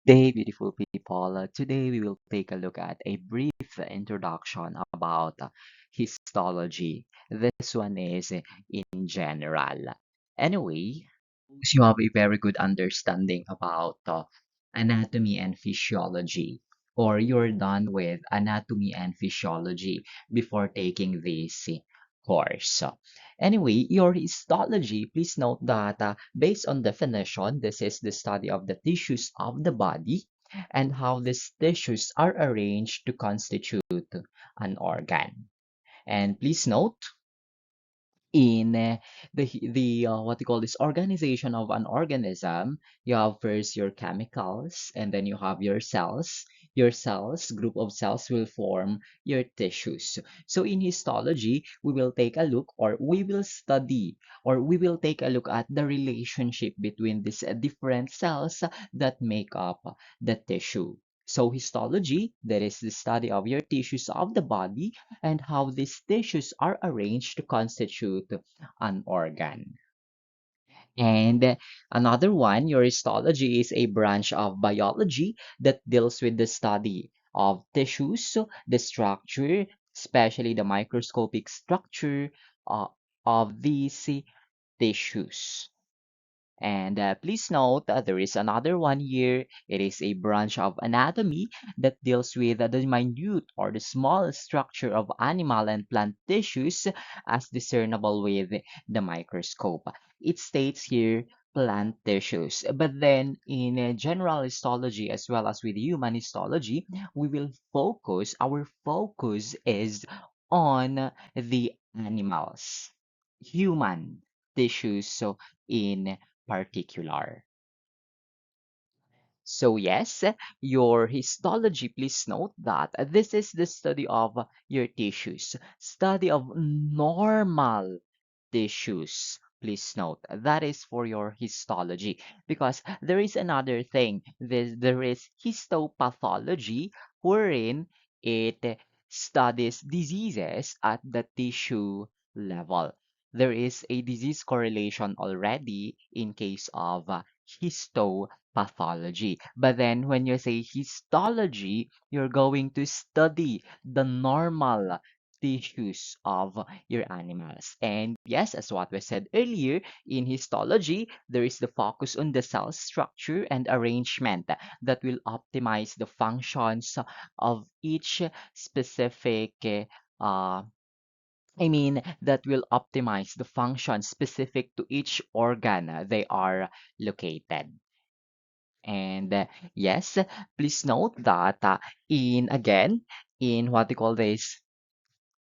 Day, beautiful people. Today we will take a look at a brief introduction about histology. This one is in general. Anyway, suppose you have a very good understanding about anatomy and physiology, or you're done with anatomy and physiology before taking this course. Anyway, your histology, please note that based on definition, this is the study of the tissues of the body and how these tissues are arranged to constitute an organ. And please note in the what you call this organization of an organism, you have first your chemicals, and then you have your cells. Your cells, group of cells, will form your tissues. So in histology, we will take a look, or we will study, or we will take a look at the relationship between these different cells that make up the tissue. So histology, that is the study of your tissues of the body and how these tissues are arranged to constitute an organ. And another one, your histology, is a branch of biology that deals with the study of tissues, so the structure, especially the microscopic structure uh, of these tissues. And please note that there is another one here. It is a branch of anatomy that deals with the minute or the small structure of animal and plant tissues as discernible with the microscope. It states here plant tissues. But then in general histology as well as with human histology, we will focus, our focus is on the animals, human tissues. So in particular. So yes, your histology, please note that this is the study of your tissues, study of normal tissues. Please note that is for your histology because there is another thing. There is histopathology wherein it studies diseases at the tissue level. There is a disease correlation already in case of histopathology. But then when you say histology, you're going to study the normal tissues of your animals. And yes, as what we said earlier, in histology, there is the focus on the cell structure and arrangement that will optimize the functions of each specific that will optimize the function specific to each organ they are located. And yes, please note that in again, in what they call this,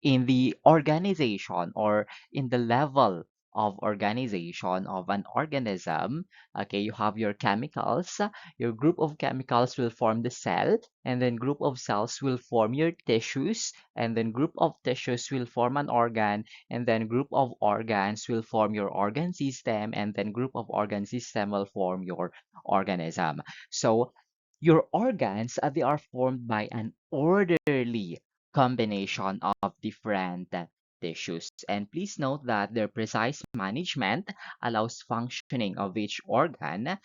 in the organization or in the level of organization of an organism, okay, you have your chemicals. Your group of chemicals will form the cell, and then group of cells will form your tissues, and then group of tissues will form an organ, and then group of organs will form your organ system, and then group of organ system will form your organism. So your organs, they are formed by an orderly combination of different tissues. And please note that their precise management allows functioning of each organ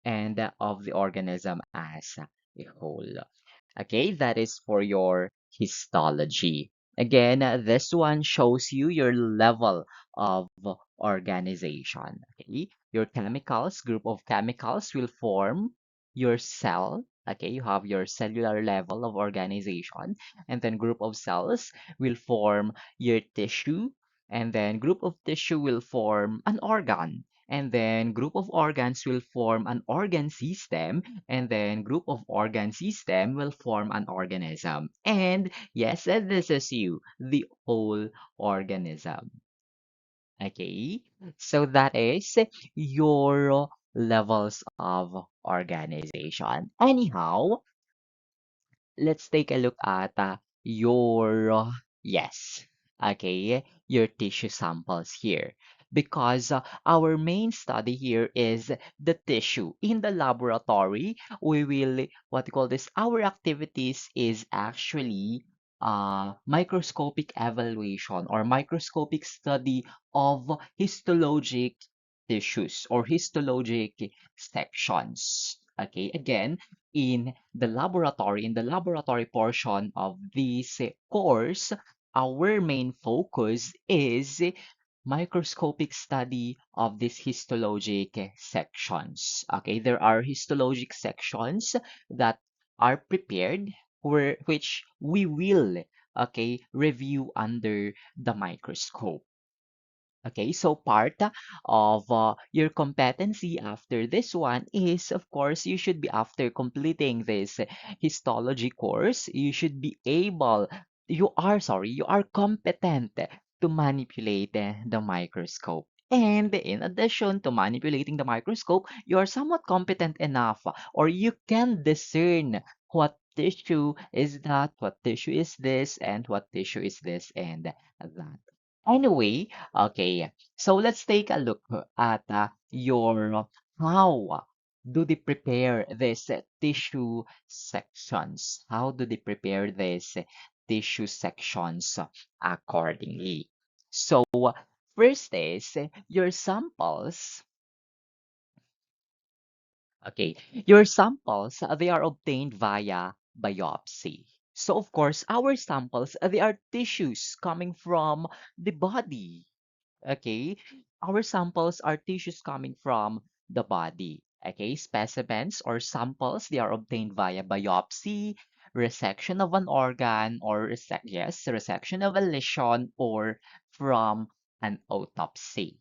and of the organism as a whole. Okay, that is for your histology. Again, this one shows you your level of organization. Okay, your chemicals, group of chemicals will form your cell. Okay, you have your cellular level of organization, and then group of cells will form your tissue, and then group of tissue will form an organ, and then group of organs will form an organ system, and then group of organ system will form an organism. And yes, this is you, the whole organism. Okay, so that is your levels of organization. Anyhow, let's take a look at your yes, okay, your tissue samples here because our main study here is the tissue in the laboratory. We will what you call this, our activities is actually microscopic evaluation or microscopic study of histologic tissues or histologic sections. Okay, again, in the laboratory portion of this course, our main focus is microscopic study of these histologic sections. Okay, there are histologic sections that are prepared which we will, okay, review under the microscope. Okay, so part of your competency after this one is, of course, you should be after completing this histology course, you are competent to manipulate the microscope. And in addition to manipulating the microscope, you are somewhat competent enough, or you can discern what tissue is that, what tissue is this, and what tissue is this, and that. Anyway, okay, so let's take a look at your how do they prepare this tissue sections? How do they prepare this tissue sections accordingly? So first is your samples. Okay, your samples they are obtained via biopsy. So of course, our samples they are tissues coming from the body. Okay, our samples are tissues coming from the body. Okay, specimens or samples, they are obtained via biopsy, resection of an organ, or resection of a lesion, or from an autopsy.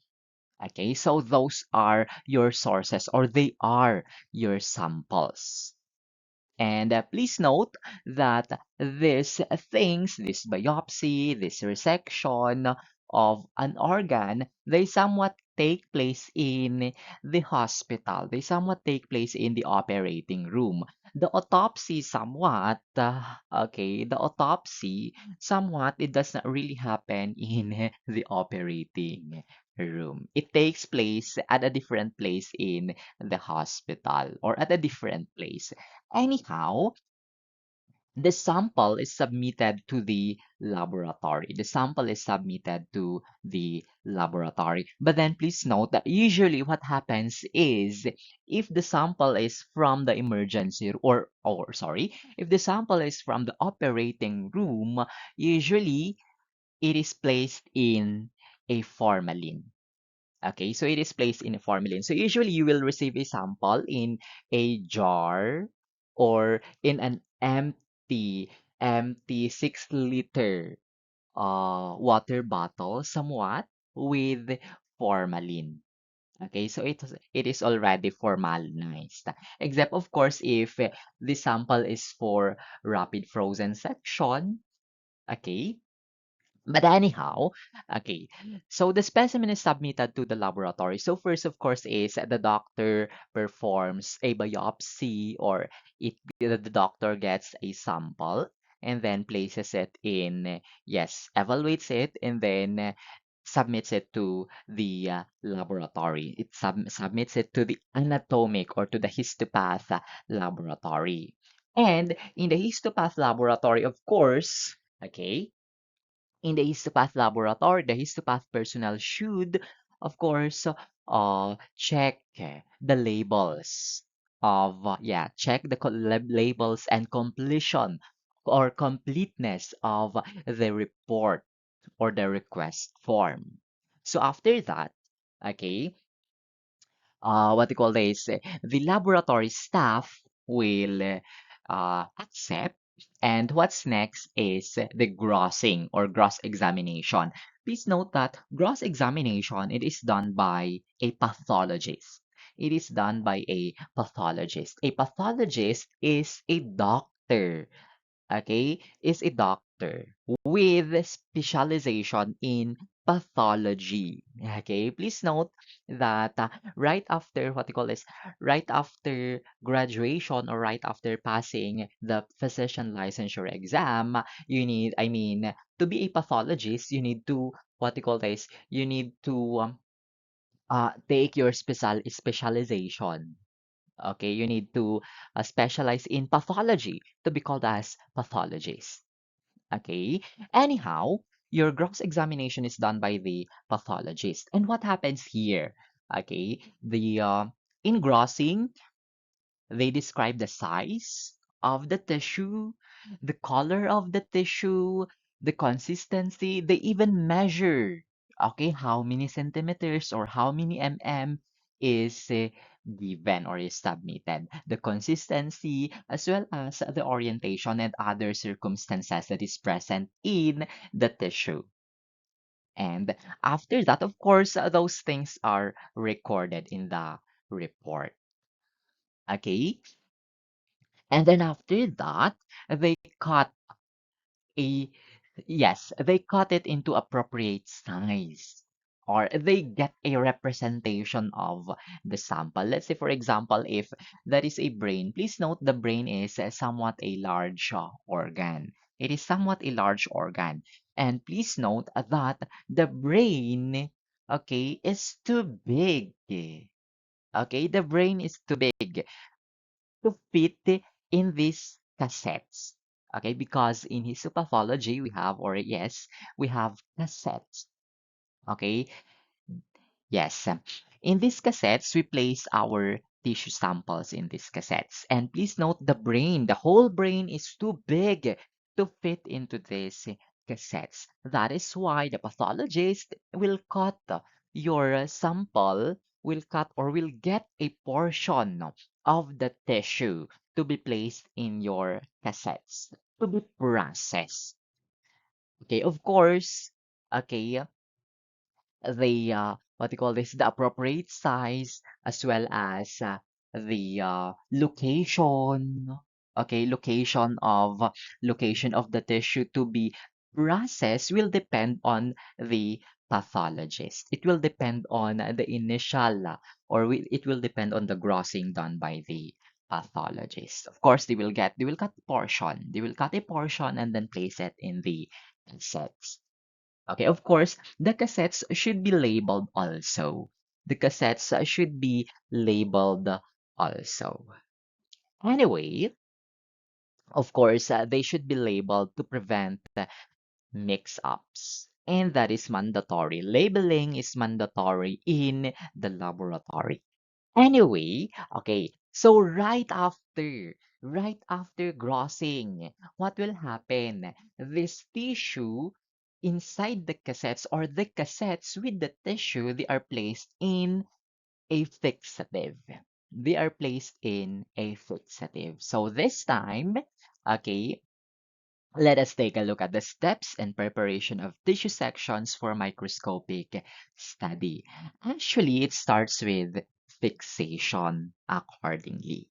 Okay, so those are your sources, or they are your samples. And please note that this biopsy, this resection of an organ, they somewhat take place in the hospital. They somewhat take place in the operating room. The autopsy somewhat, the autopsy somewhat, it does not really happen in the operating room. It takes place at a different place in the hospital or at a different place. Anyhow, the sample is submitted to the laboratory. The sample is submitted to the laboratory. But then please note that usually what happens is if the sample is from the emergency or sorry, if the sample is from the operating room, usually it is placed in a formalin. Okay, so it is placed in a formalin. So usually you will receive a sample in a jar or in an empty 6-liter water bottle somewhat with formalin. Okay, so it is already formalinized. Except of course if the sample is for rapid frozen section, okay, but anyhow, okay, so the specimen is submitted to the laboratory. So first, of course, is the doctor performs a biopsy or the doctor gets a sample and then places it in, yes, evaluates it and then submits it to the laboratory. It submits it to the anatomic or to the histopath laboratory. And in the histopath laboratory, of course, okay, in the histopath laboratory, the histopath personnel should, of course, check the labels check the labels and completion or completeness of the report or the request form. So after that, okay, what you call this, the laboratory staff will accept. And what's next is the grossing or gross examination. Please note that gross examination, it is done by a pathologist. It is done by a pathologist. A pathologist is a doctor, okay, is a doctor with specialization in pathology. Okay, please note that right after what you call this, right after graduation or right after passing the physician licensure exam, you need, I mean, to be a pathologist, you need to what you call this, you need to take your specialization. Okay, you need to specialize in pathology to be called as pathologist. Okay, anyhow, your gross examination is done by the pathologist. And what happens here? Okay, the in grossing, They describe the size of the tissue, the color of the tissue, the consistency. They even measure, okay, how many centimeters or how many is given or is submitted. The consistency as well as the orientation and other circumstances that is present in the tissue. And after that, of course, those things are recorded in the report. Okay. And then after that, they cut a yes, they cut it into appropriate size. Or they get a representation of the sample. Let's say, for example, if that is a brain, please note the brain is somewhat a large organ. It is somewhat a large organ. And please note that the brain, okay, is too big. Okay, the brain is too big to fit in these cassettes. Okay, because in histopathology we have, or yes, we have cassettes. Okay, yes. In these cassettes, we place our tissue samples in these cassettes. And please note the brain, the whole brain is too big to fit into these cassettes. That is why the pathologist will cut your sample, will cut or will get a portion of the tissue to be placed in your cassettes to be processed. Okay, of course, okay, the what do you call this, the appropriate size as well as the location, okay, location of the tissue to be processed will depend on the pathologist. It will depend on the initial it will depend on the grossing done by the pathologist. Of course they will cut portion, they will cut a portion and then place it in the sets. Okay, of course, the cassettes should be labeled also. The cassettes should be labeled also. Anyway, of course, they should be labeled to prevent mix-ups. And that is mandatory. Labeling is mandatory in the laboratory. Anyway, okay, so right after grossing, what will happen? This tissue inside the cassettes or the cassettes with the tissue, they are placed in a fixative. They are placed in a fixative. So this time, okay, let us take a look at the steps and preparation of tissue sections for microscopic study. Actually, it starts with fixation accordingly.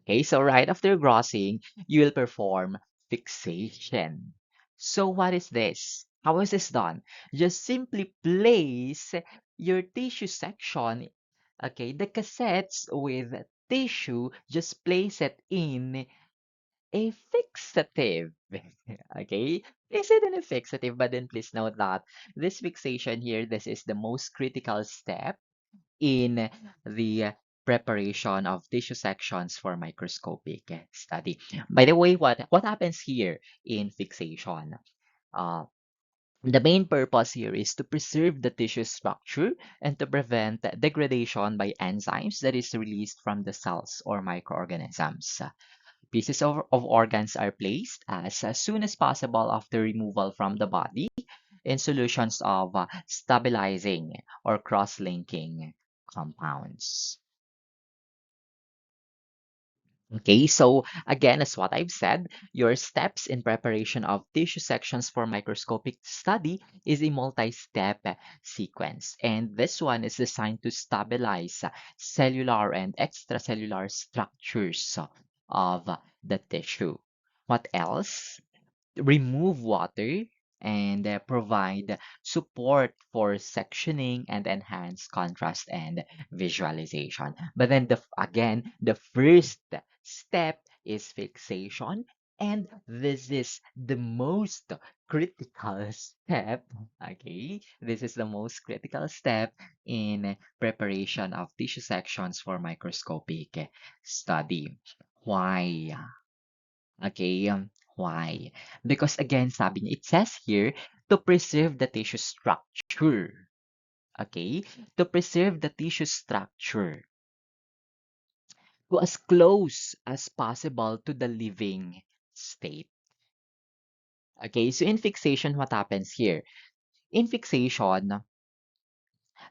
Okay, so right after grossing, you will perform fixation. So what is this? How is this done? Just simply place your tissue section, okay, the cassettes with tissue, just place it in a fixative. Okay? Is it an fixative? But then please note that this fixation here, this is the most critical step in the preparation of tissue sections for microscopic study. By the way, what happens here in fixation? Uh, the main purpose here is to preserve the tissue structure and to prevent degradation by enzymes that is released from the cells or microorganisms. Pieces of organs are placed as soon as possible after removal from the body in solutions of stabilizing or cross-linking compounds. Okay, so again, as what I've said, your steps in preparation of tissue sections for microscopic study is a multi-step sequence. And this one is designed to stabilize cellular and extracellular structures of the tissue. What else? Remove water and provide support for sectioning and enhance contrast and visualization. But then again, the first step is fixation. And this is the most critical step. Okay, this is the most critical step in preparation of tissue sections for microscopic study. Why? Okay, why? Because again, sabi niya, it says here to preserve the tissue structure. Okay? To preserve the tissue structure. to as close as possible to the living state. Okay, so in fixation, what happens here? In fixation,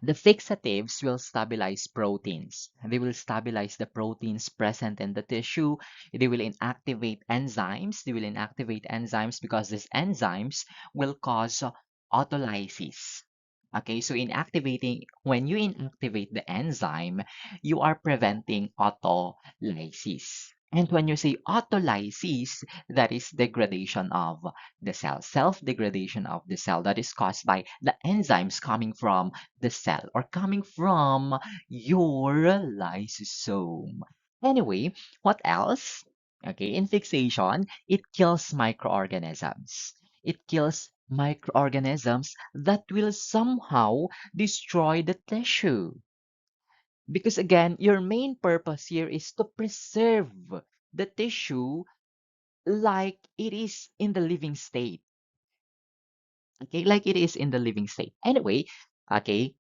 the fixatives will stabilize proteins. They will stabilize the proteins present in the tissue. They will inactivate enzymes. They will inactivate enzymes because these enzymes will cause autolysis. Okay, so when you inactivate the enzyme, you are preventing autolysis. And when you say autolysis, that is degradation of the cell, self-degradation of the cell that is caused by the enzymes coming from the cell or coming from your lysosome. Anyway, what else? Okay, in fixation, it kills microorganisms. It kills microorganisms that will somehow destroy the tissue. Because again, your main purpose here is to preserve the tissue like it is in the living state. Okay, like it is in the living state. Anyway, okay,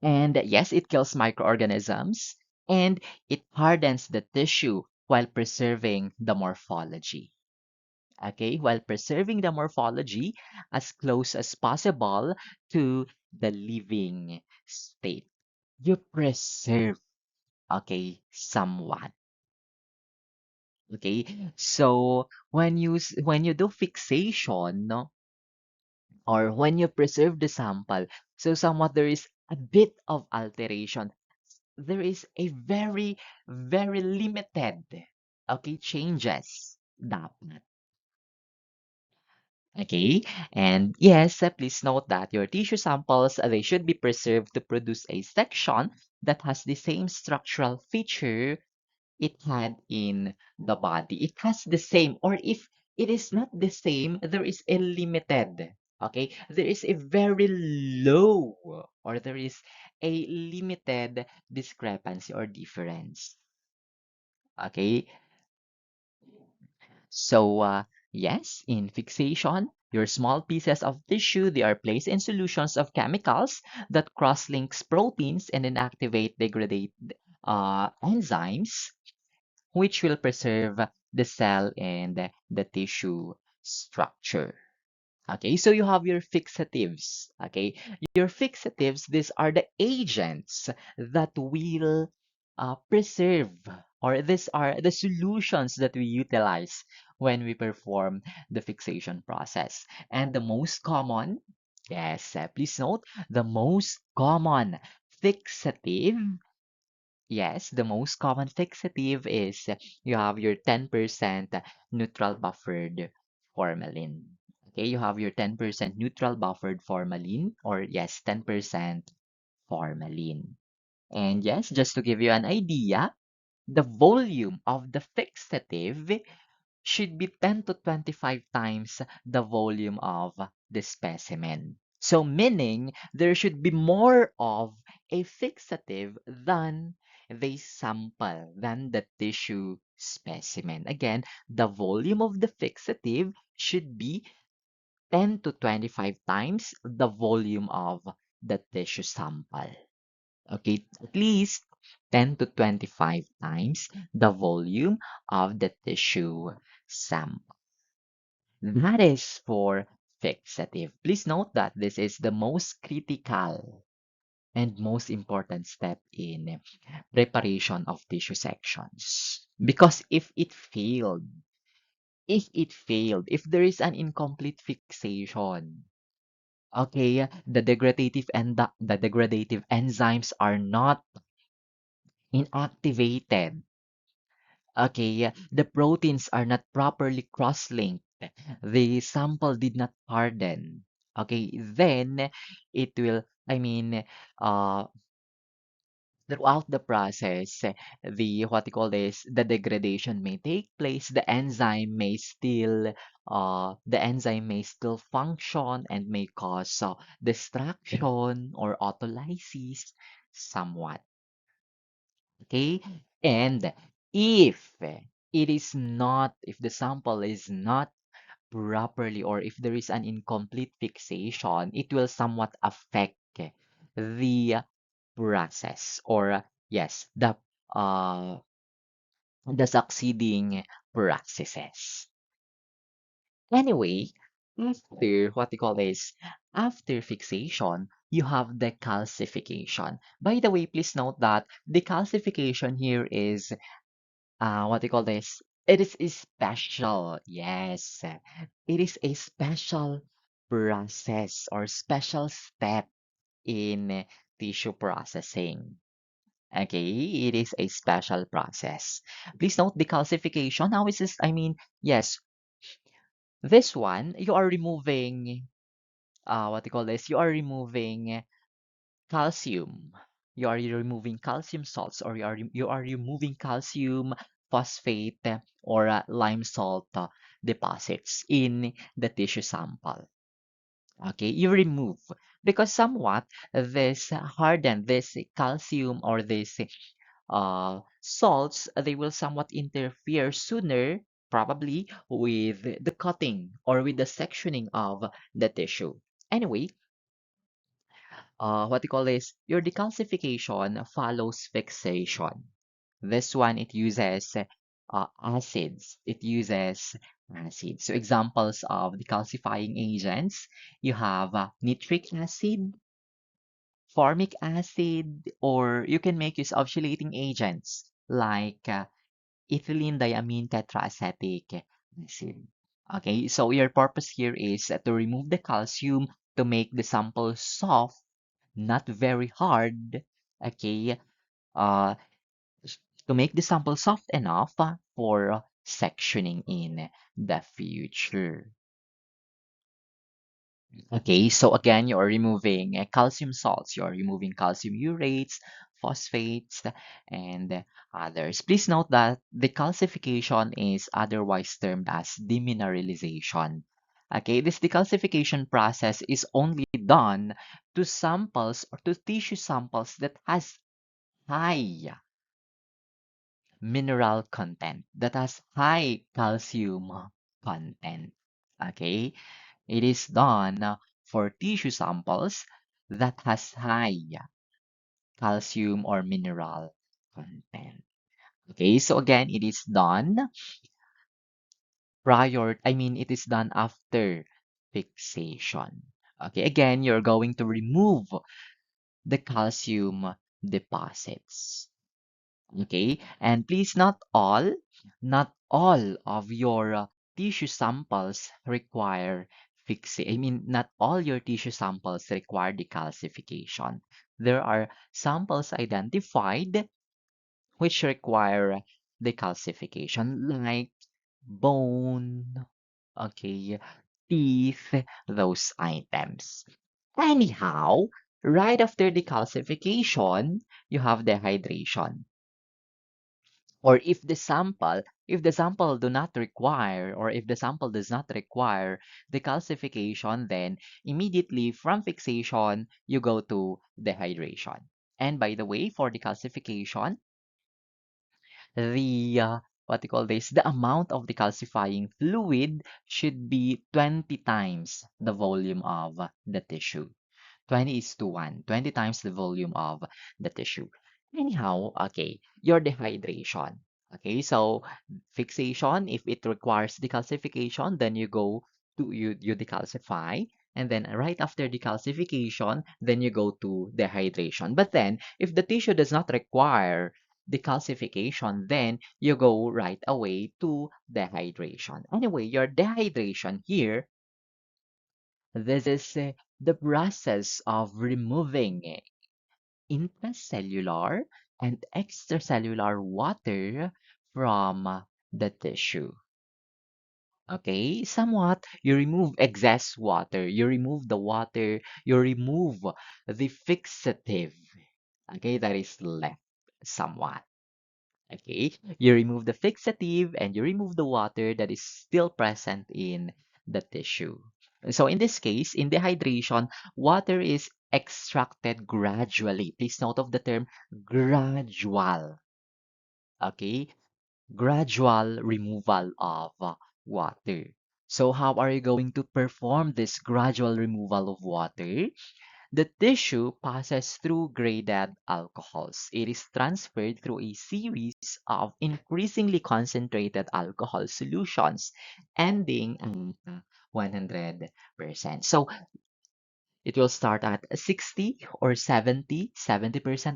and yes, it kills microorganisms and it hardens the tissue while preserving the morphology. Okay, while preserving the morphology as close as possible to the living state. You preserve, okay, somewhat. Okay, so when you do fixation, no, or when you preserve the sample, so somewhat there is a bit of alteration. There is a very, very limited, okay, changes dapat. Okay, and yes, please note that your tissue samples, they should be preserved to produce a section that has the same structural feature it had in the body. It has the same, or if it is not the same, there is a limited, okay? There is a very low, or there is a limited discrepancy or difference, okay? So, yes, in fixation, your small pieces of tissue, they are placed in solutions of chemicals that cross-links proteins and inactivate degradate enzymes which will preserve the cell and the tissue structure. Okay, so you have your fixatives. Okay, your fixatives, these are the agents that will preserve, or these are the solutions that we utilize when we perform the fixation process. And the most common, yes, please note, the most common fixative. Yes, the most common fixative is you have your 10% neutral buffered formalin. Okay, you have your 10% neutral buffered formalin, or yes, 10% formalin. And yes, just to give you an idea, the volume of the fixative should be 10 to 25 times the volume of the specimen. So meaning there should be more of a fixative than the sample, than the tissue specimen. Again, the volume of the fixative should be 10 to 25 times the volume of the tissue sample. Okay, at least 10 to 25 times the volume of the tissue sample. That is for fixative. Please note that this is the most critical and most important step in preparation of tissue sections. Because if there is an incomplete fixation, okay, the degradative enzymes are not inactivated. Okay, the proteins are not properly cross-linked. The sample did not harden. Okay, then it will, I mean, uh, throughout the process, the what you call this, the degradation may take place. The enzyme may still function and may cause destruction or autolysis somewhat. Okay? And if if the sample is not properly, or if there is an incomplete fixation, it will somewhat affect the process, or yes, uh, the succeeding processes. Anyway, after what you call this, after fixation, you have decalcification. By the way, please note that decalcification here is what you call this. It is a special, yes, it is a special process or special step in tissue processing. Okay, it is a special process. Please note decalcification. How is this? I mean, yes, this one you are removing what you call this? You are removing calcium. You are removing calcium salts, or you are removing calcium phosphate or lime salt deposits in the tissue sample. Okay, you remove because somewhat this harden this calcium or this salts, they will somewhat interfere sooner, probably, with the cutting or with the sectioning of the tissue. Anyway, what you call this, your decalcification follows fixation. This one, it uses acids. It uses acids. So examples of decalcifying agents, you have nitric acid, formic acid, or you can make use of chelating agents like ethylene diamine tetraacetic acid. Okay, so your purpose here is to remove the calcium to make the sample soft, not very hard. Okay, uh, to make the sample soft enough for sectioning in the future. Okay, so again, you're removing calcium salts, you're removing calcium urates, phosphates, and others. Please note that the calcification is otherwise termed as demineralization. Okay, this decalcification process is only done to samples or to tissue samples that has high mineral content, that has high calcium content. Okay, it is done for tissue samples that has high calcium or mineral content. Okay, so again, it is done it is done after fixation. Okay, again, you're going to remove the calcium deposits. Okay, and please not all of your tissue samples require not all your tissue samples require decalcification. There are samples identified which require decalcification, like bone, okay, teeth, those items. Anyhow, right after decalcification, you have dehydration. Or if the sample do not require, or if the sample does not require decalcification, then immediately from fixation you go to dehydration. And by the way, for decalcification, the what you call this the amount of decalcifying fluid should be 20 times the volume of the tissue. 20 is to 1, 20 times the volume of the tissue. Anyhow, okay, your dehydration. Okay, so fixation, if it requires decalcification, then you decalcify. And then right after decalcification, then you go to dehydration. But then, if the tissue does not require decalcification, then you go right away to dehydration. Anyway, your dehydration here, this is the process of removing intracellular and extracellular water from the tissue. Okay, somewhat you remove excess water, you remove the water, you remove the fixative. Okay, that is left somewhat. Okay, you remove the fixative and you remove the water that is still present in the tissue. So in this case, in dehydration, water is extracted gradually. Please note of the term gradual. Okay, gradual removal of water. So how are you going to perform this gradual removal of water? The tissue passes through graded alcohols. It is transferred through a series of increasingly concentrated alcohol solutions, ending at 100%. So it will start at 60 or 70%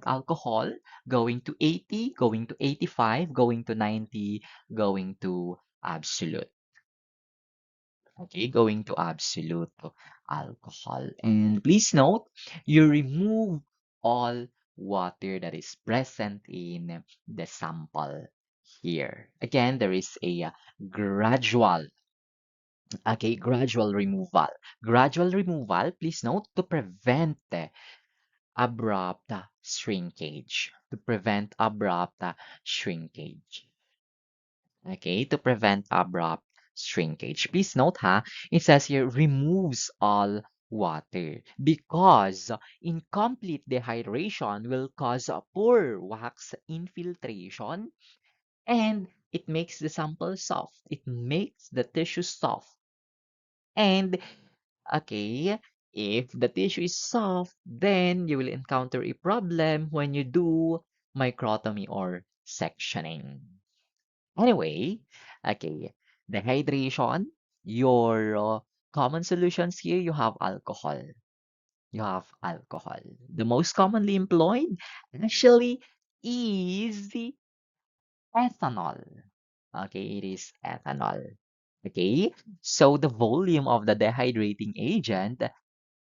alcohol, going to 80, going to 85, going to 90, going to absolute. Okay, going to absolute alcohol. And please note, you remove all water that is present in the sample here. Again, there is a gradual, okay, gradual removal. Gradual removal, please note, to prevent abrupt shrinkage. To prevent abrupt shrinkage. Okay, to prevent abrupt shrinkage. Please note ha, it says here removes all water because incomplete dehydration will cause a poor wax infiltration and it makes the sample soft. It makes the tissue soft. And okay, if the tissue is soft, then you will encounter a problem when you do microtomy or sectioning. Anyway, okay, the hydration, your common solutions here, you have alcohol. You have alcohol. The most commonly employed actually is the ethanol. Okay, it is ethanol. Okay, so the volume of the dehydrating agent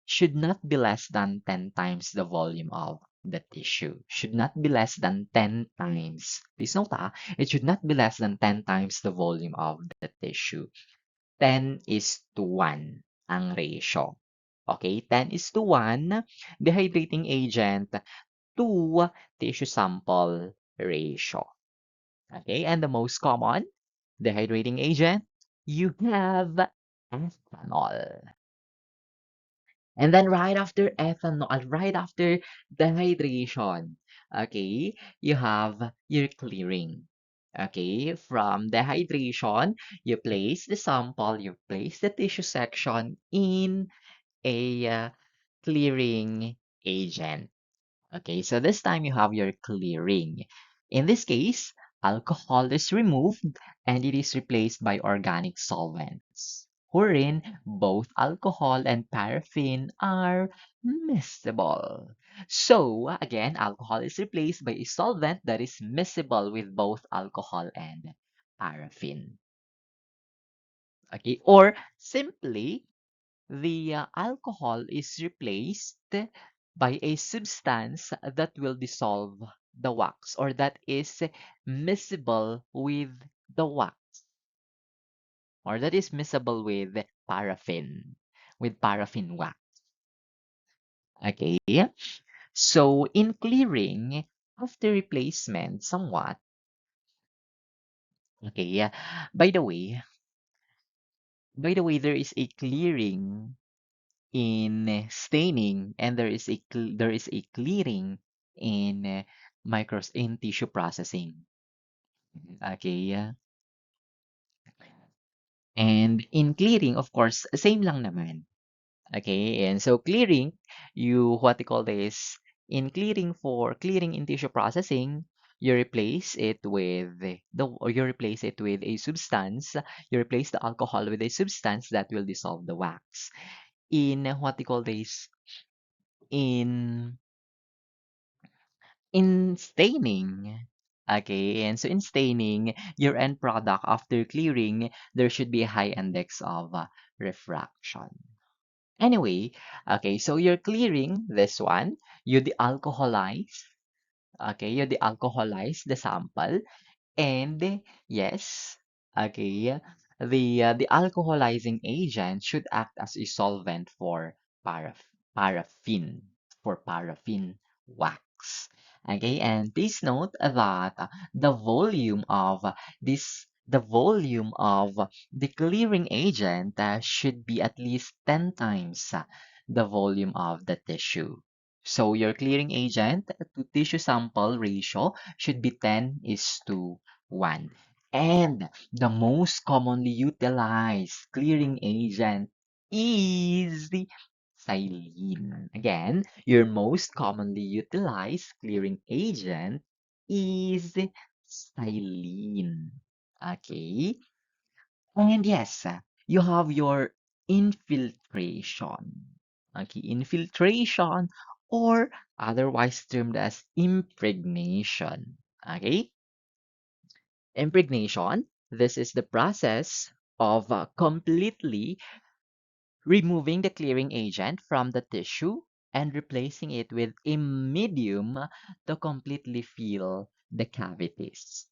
should not be less than 10 times the volume of the tissue. Should not be less than 10 times. Please note, it should not be less than 10 times the volume of the tissue. 10 is to 1 ang ratio. Okay, 10 is to 1 dehydrating agent to tissue sample ratio. Okay, and the most common dehydrating agent, you have ethanol. And then right after ethanol, right after dehydration, okay, you have your clearing. Okay, from dehydration, you place the sample, you place the tissue section in a clearing agent. Okay, so this time you have your clearing. In this case, alcohol is removed and it is replaced by organic solvents, wherein both alcohol and paraffin are miscible. So, again, alcohol is replaced by a solvent that is miscible with both alcohol and paraffin. Okay, or simply the alcohol is replaced by a substance that will dissolve the wax or that is miscible with the wax or that is miscible with paraffin wax. Okay, so in clearing after replacement somewhat, okay, yeah, by the way, there is a clearing in staining and there is a clearing in micros in tissue processing. Okay, and in clearing of course same lang naman. Okay, and so clearing, you what they call this, in clearing, for clearing in tissue processing, you replace it with or you replace it with a substance, you replace the alcohol with a substance that will dissolve the wax. In what they call this, in staining. Okay, and so in staining, your end product after clearing, there should be a high index of refraction. Anyway, okay, so you're clearing this one, you de-alcoholize, okay, you de-alcoholize the sample, and yes, okay, the alcoholizing agent should act as a solvent for paraffin, wax. Okay, and please note that the volume of the volume of the clearing agent should be at least 10 times the volume of the tissue. So your clearing agent to tissue sample ratio should be 10 is to 1. And the most commonly utilized clearing agent is the Silene. Again, your most commonly utilized clearing agent is silene. Okay. And yes, you have your infiltration. Okay, infiltration or otherwise termed as impregnation. Okay, impregnation. This is the process of completely removing the clearing agent from the tissue and replacing it with a medium to completely fill the cavities.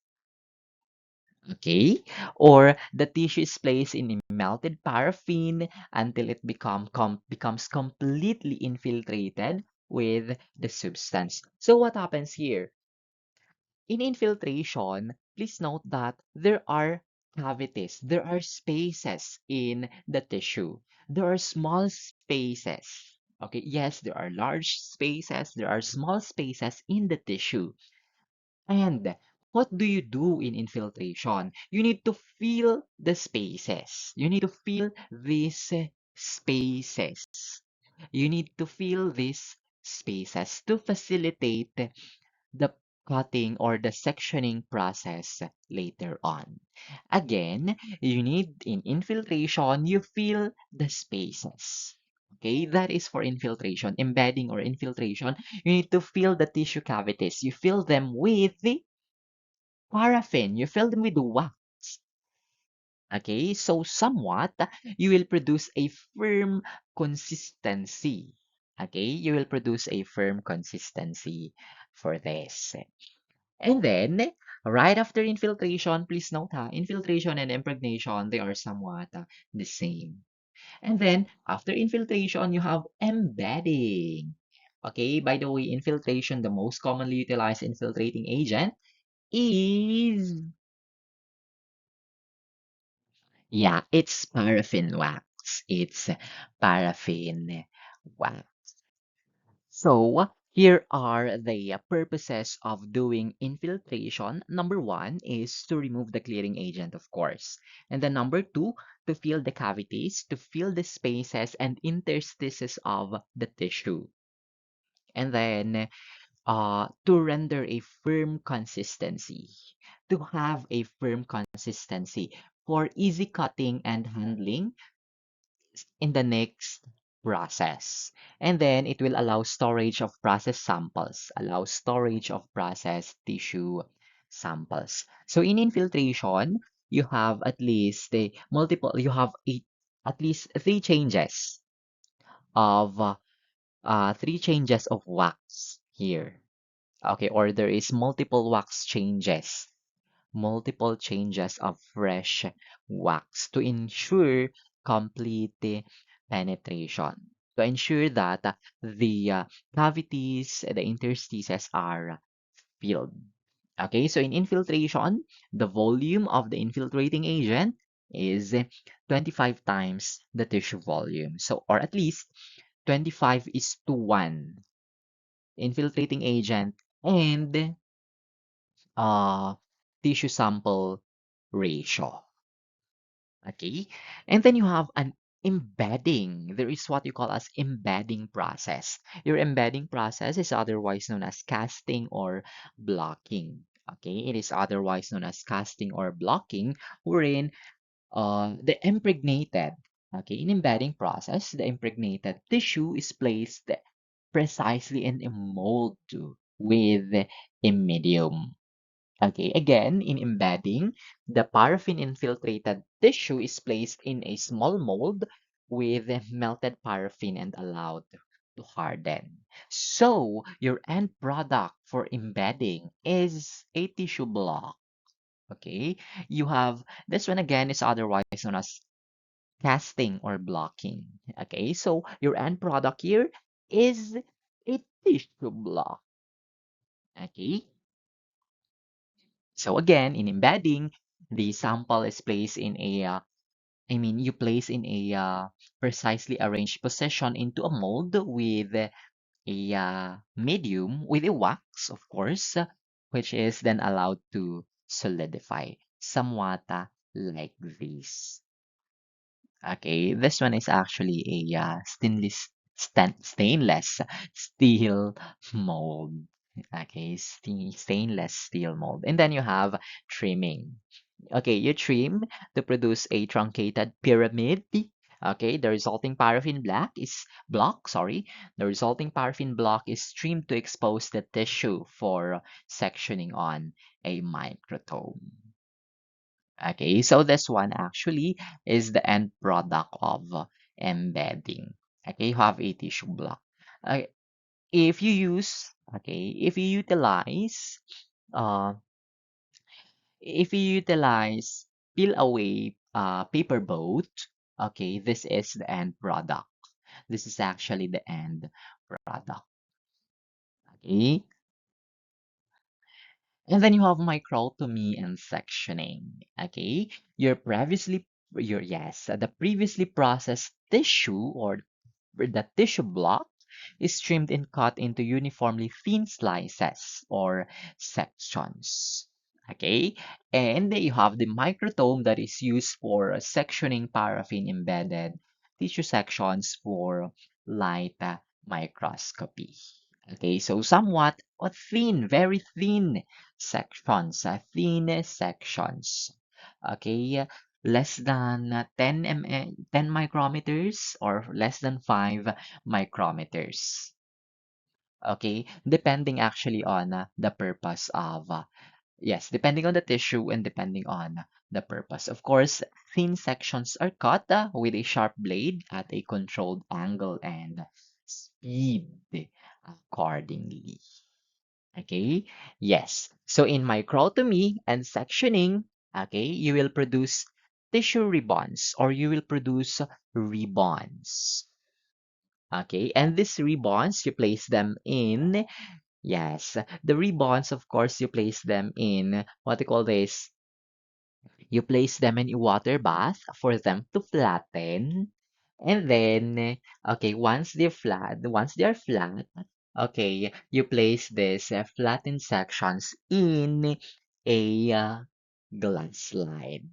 Okay? Or the tissue is placed in a melted paraffin until it becomes completely infiltrated with the substance. So what happens here? In infiltration, please note that there are cavities, there are spaces in the tissue. There are small spaces. Okay, yes, there are large spaces, there are small spaces in the tissue. And what do you do in infiltration? You need to fill the spaces. You need to fill these spaces. You need to fill these spaces to facilitate the cutting or the sectioning process later on. Again, you need in infiltration, you fill the spaces. Okay, that is for infiltration, embedding or infiltration. You need to fill the tissue cavities. You fill them with the paraffin. You fill them with wax. Okay, so somewhat you will produce a firm consistency. Okay, you will produce a firm consistency for this. And then, right after infiltration, please note infiltration and impregnation, they are somewhat the same. And then, after infiltration, you have embedding. Okay, by the way, infiltration, the most commonly utilized infiltrating agent is, yeah, it's paraffin wax. It's paraffin wax. So, here are the purposes of doing infiltration. Number one is to remove the clearing agent, of course. And then number two, to fill the cavities, to fill the spaces and interstices of the tissue. And then to render a firm consistency, to have a firm consistency for easy cutting and handling in the next process. And then it will allow storage of process samples, allow storage of process tissue samples. So in infiltration, you have at least you have at least of three changes of wax here. Okay, or there is multiple changes of fresh wax to ensure complete penetration, to ensure that the cavities, the interstices are filled. Okay, so in infiltration, the volume of the infiltrating agent is 25 times the tissue volume. So, or at least 25 is to 1 infiltrating agent and uh, tissue sample ratio. Okay. And then you have an embedding. There is what you call as embedding process. Your embedding process is otherwise known as casting or blocking. Okay. It is otherwise known as casting or blocking, wherein the impregnated, okay, in embedding process, the impregnated tissue is placed precisely in a mold with a medium. Okay, again, in embedding, the paraffin infiltrated tissue is placed in a small mold with melted paraffin and allowed to harden. So, your end product for embedding is a tissue block. Okay, you have this one again is otherwise known as casting or blocking. Okay, so your end product here is a tissue block. Okay, so again, in embedding, the sample is placed in a, you place in a precisely arranged position into a mold with a medium with a wax, of course, which is then allowed to solidify somewhat like this. Okay, this one is actually a stainless. stainless steel mold. Okay, stainless steel mold. And then you have trimming. Okay, you trim to produce a truncated pyramid. Okay, the resulting paraffin block. The resulting paraffin block is trimmed to expose the tissue for sectioning on a microtome. Okay, so this one actually is the end product of embedding. Okay, you have a tissue block. Uh, if you utilize, uh, if you utilize peel away paper boat, okay, this is the end product. This is actually the end product. Okay, and then you have microtomy and sectioning. Okay, the previously processed tissue or the tissue block is trimmed and cut into uniformly thin slices or sections. Okay, and you have the microtome that is used for sectioning paraffin embedded tissue sections for light microscopy. Okay, so somewhat thin, very thin sections. Okay, less than 10 micrometers or less than 5 micrometers. Okay, depending actually on the purpose of, yes, depending on the tissue and depending on the purpose. Of course, thin sections are cut with a sharp blade at a controlled angle and speed accordingly. Okay, yes. So in microtomy and sectioning, okay, you will produce tissue ribbons or you will produce ribbons. Okay, and these ribbons, you place them in, yes, the ribbons, of course, you place them in, what do you call this? You place them in a water bath for them to flatten. And then, okay, once they're flat, okay, you place this flattened sections in a glass slide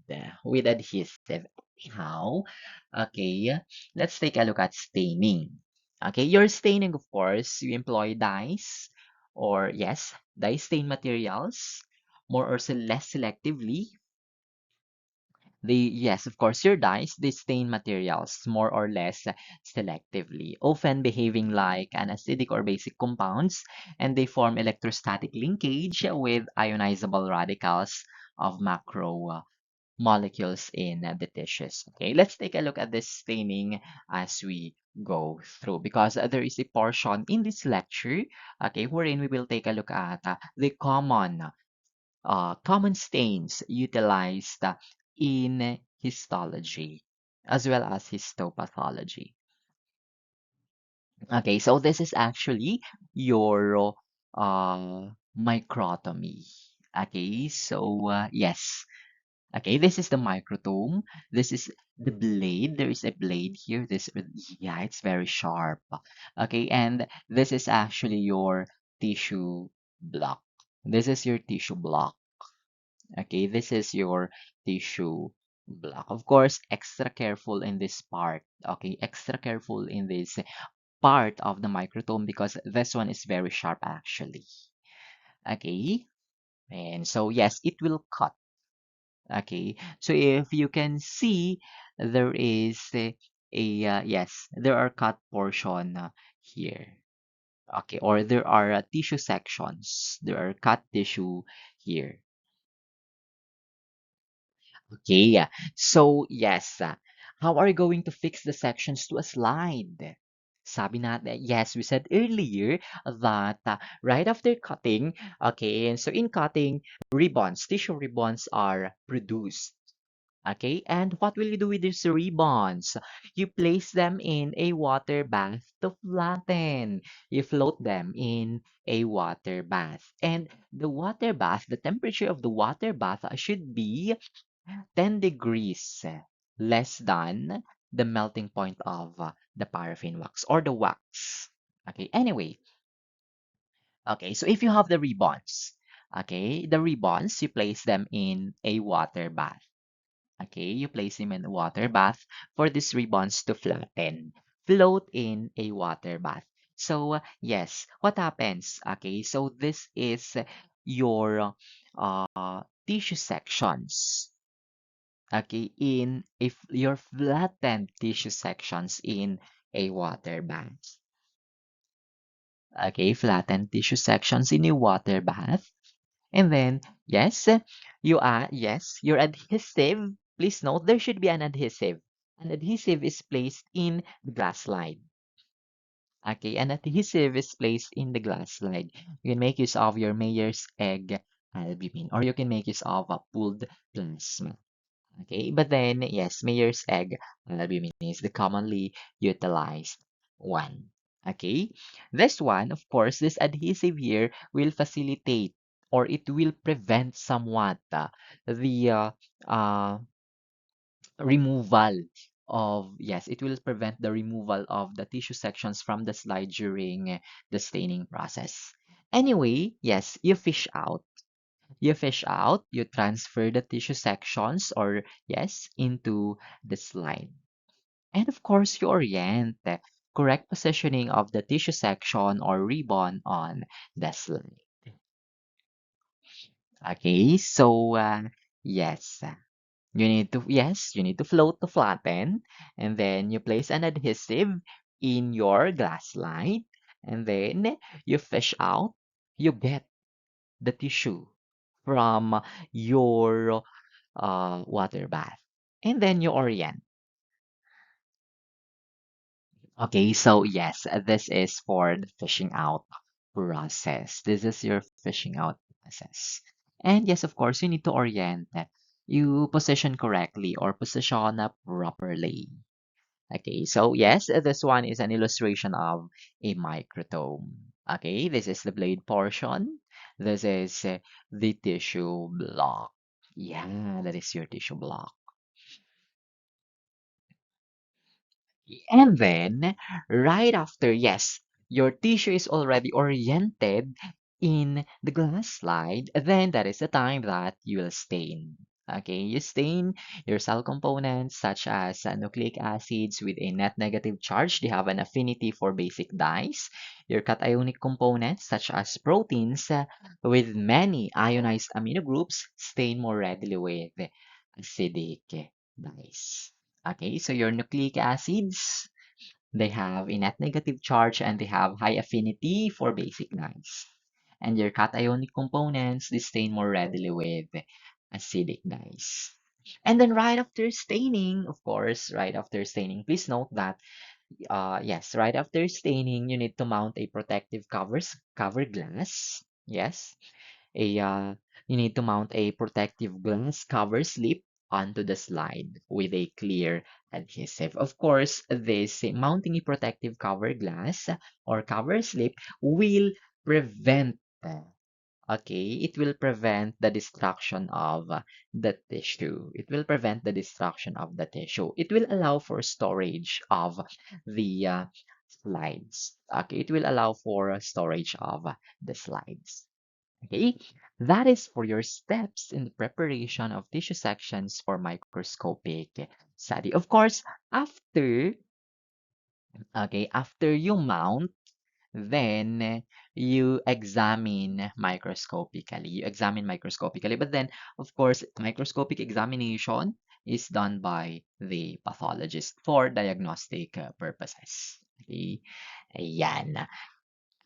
with adhesive. How? Okay, let's take a look at staining. Okay, your staining, of course, you employ dyes or yes, dye stain materials more or less selectively. Yes, of course, your dyes, they stain materials more or less selectively, often behaving like an acidic or basic compounds, and they form electrostatic linkage with ionizable radicals of macro molecules in the tissues. Okay, let's take a look at this staining as we go through because there is a portion in this lecture, okay, wherein we will take a look at the common stains utilized in histology as well as histopathology. Okay, so this is actually your microtomy. Okay, so yes. Okay, this is the microtome. This is the blade. There is a blade here. Yeah, it's very sharp. Okay, and this is actually your tissue block. This is your tissue block. Okay, this is your tissue block. Of course, extra careful in this part. Okay, extra careful in this part of the microtome because this one is very sharp actually. Okay, and so yes, it will cut. Okay, so if you can see, there is yes, there are cut portion here. Okay, or there are tissue sections. There are cut tissue here. Okay, so yes, how are you going to fix the sections to a slide? Sabi natin, yes, we said earlier that right after cutting, okay, and so in cutting, tissue ribbons are produced. Okay, and what will you do with these ribbons? You place them in a water bath to flatten. You float them in a water bath. And the temperature of the water bath should be 10 degrees less than the melting point of the paraffin wax or the wax. Okay, anyway, okay, so if you have the ribbons, okay, the ribbons, you place them in a water bath. Okay, you place them in a water bath for these ribbons to flatten. float in a water bath. So, yes, what happens? Okay, so this is your tissue sections. Okay, in if your flattened tissue sections in a water bath. Okay, flattened tissue sections in a water bath. And then, yes, your adhesive. Please note there should be an adhesive. An adhesive is placed in the glass slide. Okay, an adhesive is placed in the glass slide. You can make use of your Mayer's egg albumin, or you can make use of a pooled plasma. Okay, but then, yes, Mayer's egg albumin is the commonly utilized one. Okay, this one, of course, this adhesive here will facilitate or it will prevent somewhat the uh, removal of, yes, it will prevent the removal of the tissue sections from the slide during the staining process. Anyway, yes, you fish out, you transfer the tissue sections or yes, into the slide. And of course, you orient the correct positioning of the tissue section or ribbon on the slide. Okay, so yes, you need to float to flatten, and then you place an adhesive in your glass slide, and then you fish out, you get the tissue from your water bath. And then you orient. Okay, so yes, this is for the fishing out process. This is your fishing out process. And yes, of course, you need to orient that you position correctly or position properly. Okay, so yes, this one is an illustration of a microtome. Okay, this is the blade portion. This is the tissue block. Yeah, that is your tissue block. And then, right after, yes, your tissue is already oriented in the glass slide, then that is the time that you will stain. Okay, you stain your cell components such as nucleic acids with a net negative charge. They have an affinity for basic dyes. Your cationic components such as proteins with many ionized amino groups stain more readily with acidic dyes. Okay, so your nucleic acids, they have a net negative charge and they have high affinity for basic dyes. And your cationic components, they stain more readily with acidic dyes. And then right after staining, of course, right after staining, please note that, yes, right after staining, you need to mount a protective cover glass. Yes, you need to mount a protective glass cover slip onto the slide with a clear adhesive. Of course, this mounting a protective cover glass or cover slip will prevent, okay, it will prevent the destruction of the tissue. It will prevent the destruction of the tissue. It will allow for storage of the slides. Okay, it will allow for storage of the slides. Okay, that is for your steps in the preparation of tissue sections for microscopic study. Of course, after, okay, after you mount, then you examine microscopically. You examine microscopically, but then, of course, microscopic examination is done by the pathologist for diagnostic purposes. Okay, ayan.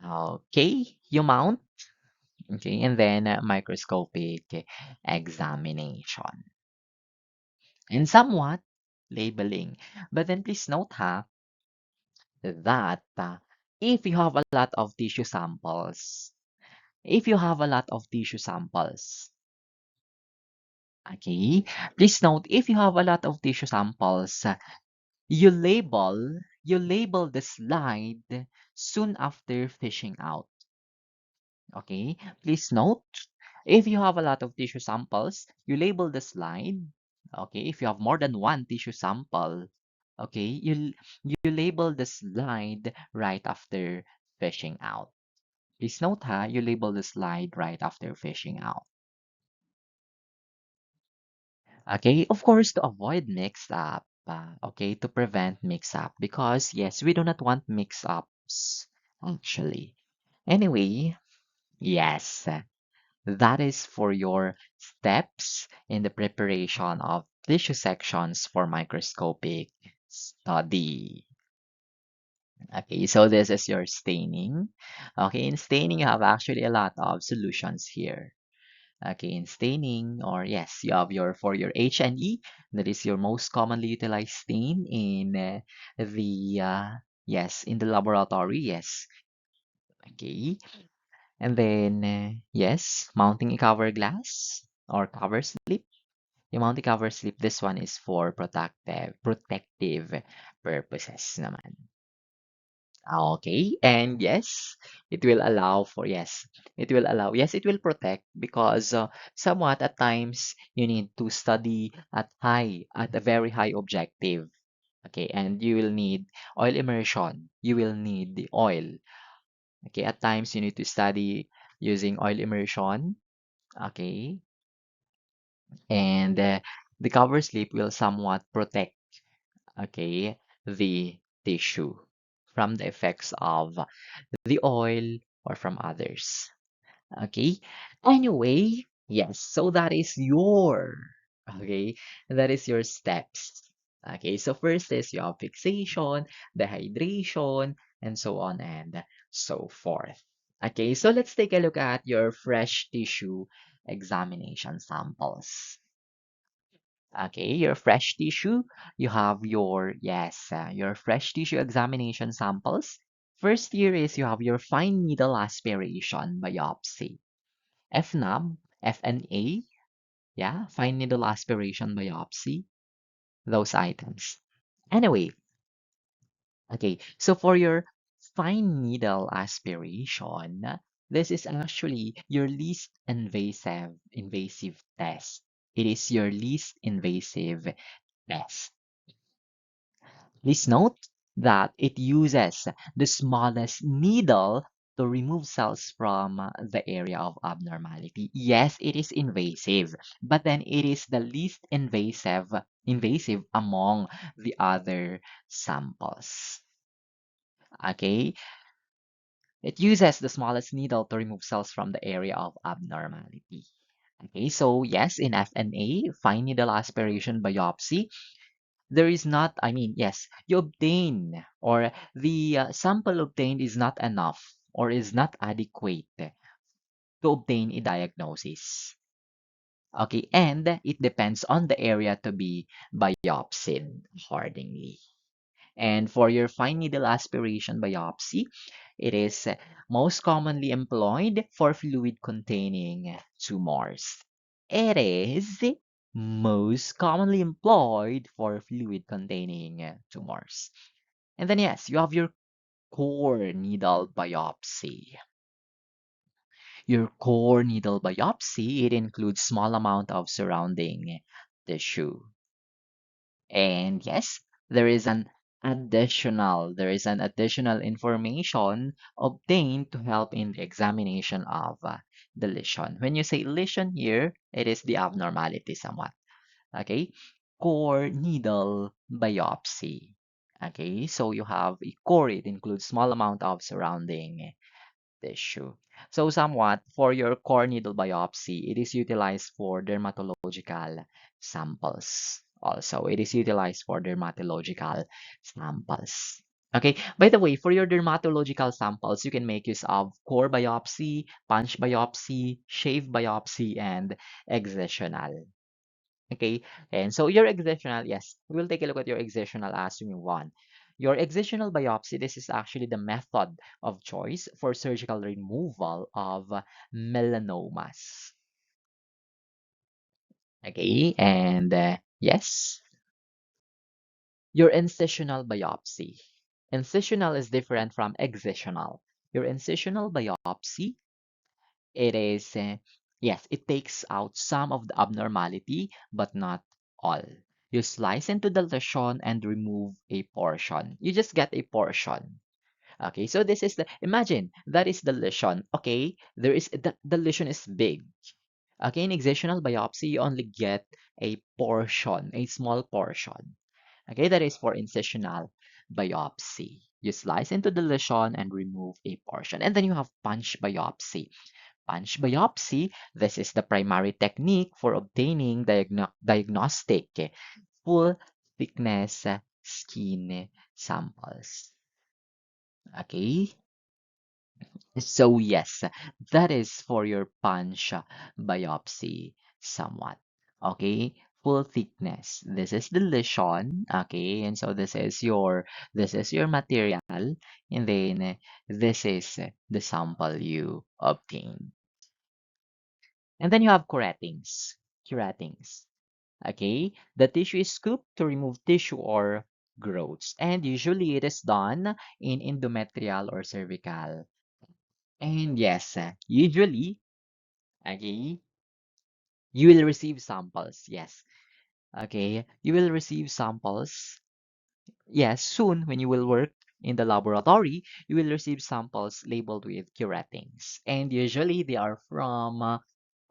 Okay, you mount. Okay, and then microscopic examination and somewhat labeling. But then please note that if you have a lot of tissue samples, if you have a lot of tissue samples, okay, please note if you have a lot of tissue samples, you label the slide soon after fishing out. Okay, please note if you have a lot of tissue samples, you label the slide. Okay, if you have more than one tissue sample, okay, you label the slide right after fishing out. Please note you label the slide right after fishing out. Okay, of course, to avoid mix up. okay, to prevent mix-up because yes, we do not want mix-ups actually. Anyway, yes, that is for your steps in the preparation of tissue sections for microscopic study. Okay, so this is your staining. Okay, in staining, you have actually a lot of solutions here. Okay, in staining, or yes, you have your for your H&E, that is your most commonly utilized stain in the yes, in the laboratory, yes. Okay, and then yes, mounting a cover glass or cover slip. Yung mounting cover slip, this one is for protective purposes naman. Okay, and yes, it will allow for yes, it will allow yes, it will protect because somewhat at times you need to study at a very high objective. Okay, and you will need oil immersion. You will need the oil. Okay, at times you need to study using oil immersion. Okay, and the cover slip will somewhat protect okay the tissue from the effects of the oil or from others. Okay. Anyway, yes. So that is okay. That is your steps. Okay. So first is your fixation, the hydration, and so on and so forth. Okay. So let's take a look at your fresh tissue examination samples. Okay, your fresh tissue, you have your fresh tissue examination samples. First here is you have your fine needle aspiration biopsy. FNAB, FNA, yeah, fine needle aspiration biopsy, those items. Anyway, okay, so for your fine needle aspiration, this is actually your least invasive test. It is your least invasive test. Please note that it uses the smallest needle to remove cells from the area of abnormality. Yes, it is invasive, but then it is the least invasive among the other samples. Okay, it uses the smallest needle to remove cells from the area of abnormality. Okay, so yes, in FNA, fine needle aspiration biopsy, there is not, I mean, yes, you obtain or the sample obtained is not enough or is not adequate to obtain a diagnosis. Okay, and it depends on the area to be biopsied accordingly. And for your fine needle aspiration biopsy, it is most commonly employed for fluid containing tumors. It is most commonly employed for fluid containing tumors. And then, yes, you have your core needle biopsy. Your core needle biopsy, it includes small amount of surrounding tissue. And yes, there is an additional information obtained to help in the examination of the lesion. When you say lesion here, it is the abnormality somewhat. Okay, core needle biopsy. Okay, so you have a core, it includes small amount of surrounding tissue. So somewhat for your core needle biopsy, it is utilized for dermatological samples. Also, it is utilized for dermatological samples. Okay, by the way, for your dermatological samples, you can make use of core biopsy, punch biopsy, shave biopsy, and excisional. Okay, and so your excisional, yes, we will take a look at your excisional as we move on. Your excisional biopsy, this is actually the method of choice for surgical removal of melanomas. Okay, and yes, your incisional biopsy. Incisional is different from excisional. Your incisional biopsy, it is, yes, it takes out some of the abnormality, but not all. You slice into the lesion and remove a portion. You just get a portion. Okay, so this is imagine that is the lesion. Okay, the lesion is big. Okay, in excisional biopsy, you only get a portion, a small portion. Okay, that is for incisional biopsy. You slice into the lesion and remove a portion. And then you have punch biopsy. Punch biopsy, this is the primary technique for obtaining diagnostic full thickness skin samples. Okay, so yes, that is for your punch biopsy somewhat. Okay, full thickness. This is the lesion. Okay, and so this is your material, and then this is the sample you obtain. And then you have curettings. Curettings. Okay, the tissue is scooped to remove tissue or growths, and usually it is done in endometrial or cervical. And yes, usually, okay, you will receive samples. Yes, okay, you will receive samples. Yes, soon when you will work in the laboratory, you will receive samples labeled with curettings. And usually they are from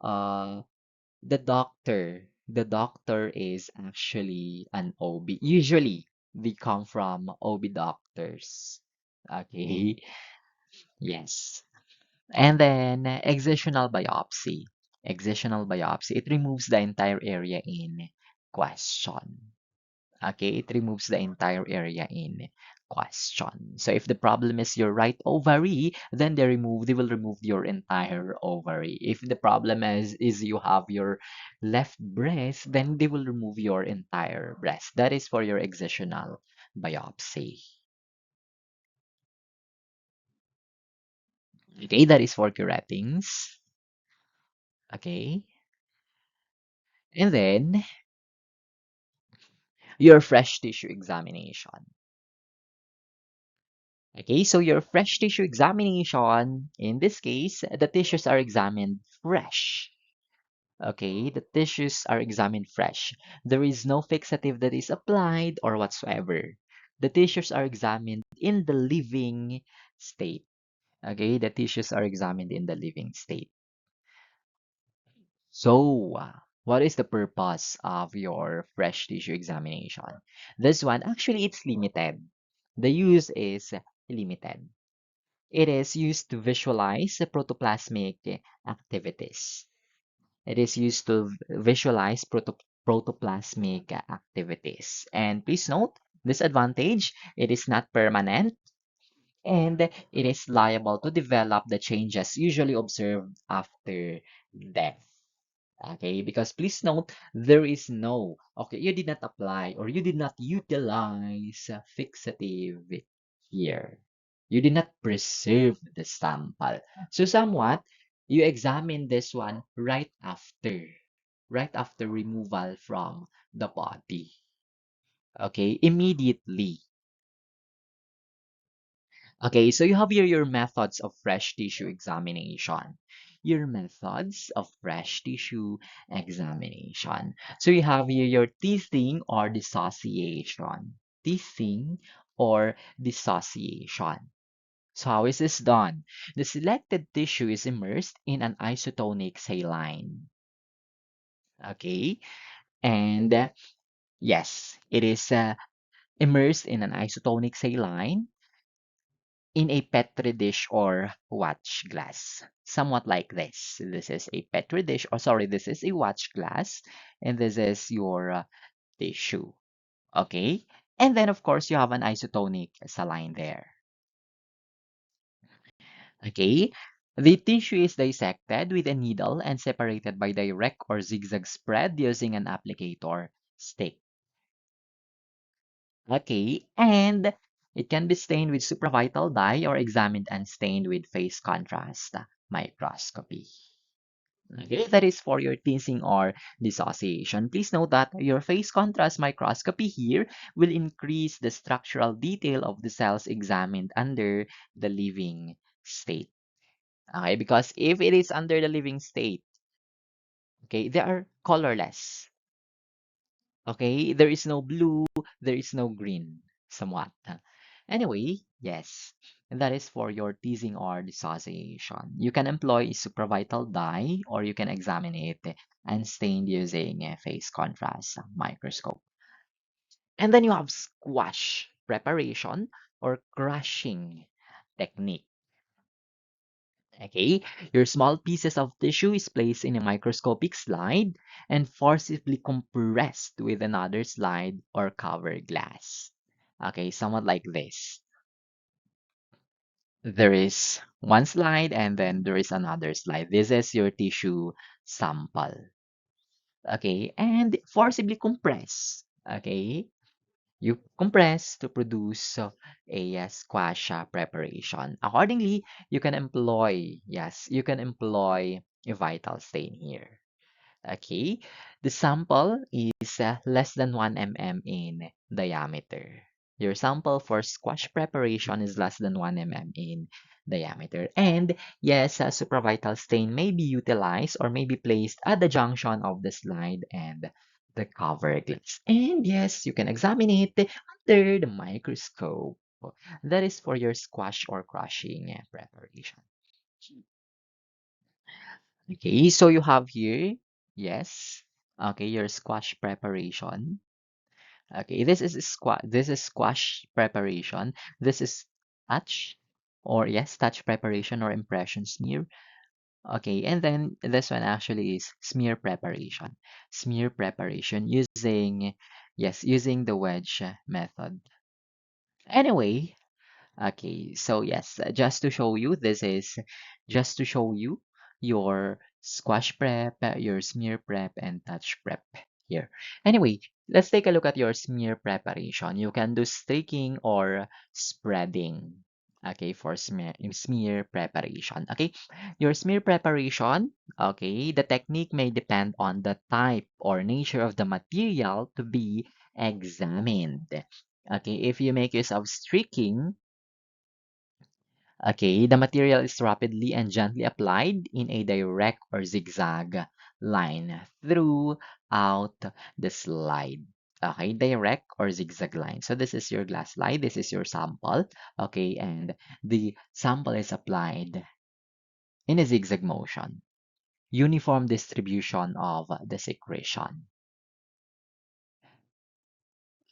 uh, the doctor. The doctor is actually an OB. Usually they come from OB doctors. Okay, yes. And then excisional biopsy. Excisional biopsy, it removes the entire area in question. Okay, it removes the entire area in question. So if the problem is your right ovary, then they will remove your entire ovary. If the problem is you have your left breast, then they will remove your entire breast. That is for your excisional biopsy. Okay, that is for curettings. Okay. And then your fresh tissue examination. Okay, so your fresh tissue examination, in this case, the tissues are examined fresh. Okay, the tissues are examined fresh. There is no fixative that is applied or whatsoever. The tissues are examined in the living state. Okay, the tissues are examined in the living state. So, what is the purpose of your fresh tissue examination? This one, actually, it's limited. The use is limited. It is used to visualize the protoplasmic activities. It is used to visualize protoplasmic activities. And please note, this advantage, it is not permanent and it is liable to develop the changes usually observed after death. Okay, because please note, there is no, okay, you did not apply or you did not utilize a fixative here. You did not preserve the sample. So somewhat, you examine this one right after removal from the body. Okay, immediately. Okay, so you have here your methods of fresh tissue examination. Your methods of fresh tissue examination. So you have here your teething or dissociation. Teething or dissociation. So how is this done? The selected tissue is immersed in an isotonic saline. Okay, and yes, it is immersed in an isotonic saline in a petri dish or watch glass. Somewhat like this. This is a petri dish, or sorry, this is a watch glass, and this is your tissue. Okay? And then, of course, you have an isotonic saline there. Okay? The tissue is dissected with a needle and separated by direct or zigzag spread using an applicator stick. Okay, and it can be stained with supravital dye or examined and stained with phase contrast microscopy. Okay, that is for your teasing or dissociation. Please note that your phase contrast microscopy here will increase the structural detail of the cells examined under the living state. Okay, because if it is under the living state, okay, they are colorless. Okay, there is no blue, there is no green, somewhat. Anyway, yes, and that is for your teasing or dissociation. You can employ a supravital dye or you can examine it unstained using a phase contrast microscope. And then you have squash preparation or crushing technique. Okay, your small pieces of tissue is placed in a microscopic slide and forcibly compressed with another slide or cover glass. Okay, somewhat like this. There is one slide and then there is another slide. This is your tissue sample. Okay, and forcibly compress. Okay, you compress to produce a squash preparation. Accordingly, you can employ a vital stain here. Okay, the sample is less than 1 mm in diameter. Your sample for squash preparation is less than 1 mm in diameter. And yes, a supravital stain may be utilized or may be placed at the junction of the slide and the cover glass. And yes, you can examine it under the microscope. That is for your squash or crushing preparation. Okay, so you have here, yes. Okay, your squash preparation. Okay, this is squash preparation. This is touch or yes, touch preparation or impression smear. Okay, and then this one actually is smear preparation. Smear preparation using yes, using the wedge method. Anyway, okay, so yes, just to show you, this is just to show you your squash prep, your smear prep, and touch prep here. Anyway, let's take a look at your smear preparation. You can do streaking or spreading. Okay, for smear preparation. Okay, your smear preparation, okay, the technique may depend on the type or nature of the material to be examined. Okay, if you make use of streaking, okay, the material is rapidly and gently applied in a direct or zigzag line throughout the slide. Okay, direct or zigzag line. So this is your glass slide. This is your sample. Okay, and the sample is applied in a zigzag motion. Uniform distribution of the secretion.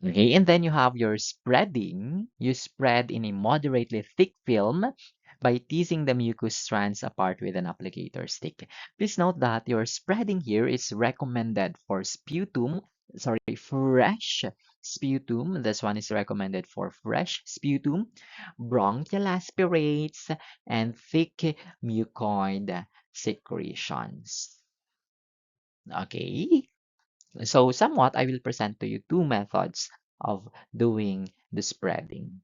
Okay, and then you have your spreading. You spread in a moderately thick film by teasing the mucus strands apart with an applicator stick. Please note that your spreading here is recommended for fresh sputum. This one is recommended for fresh sputum, bronchial aspirates, and thick mucoid secretions. Okay, so somewhat, I will present to you two methods of doing the spreading.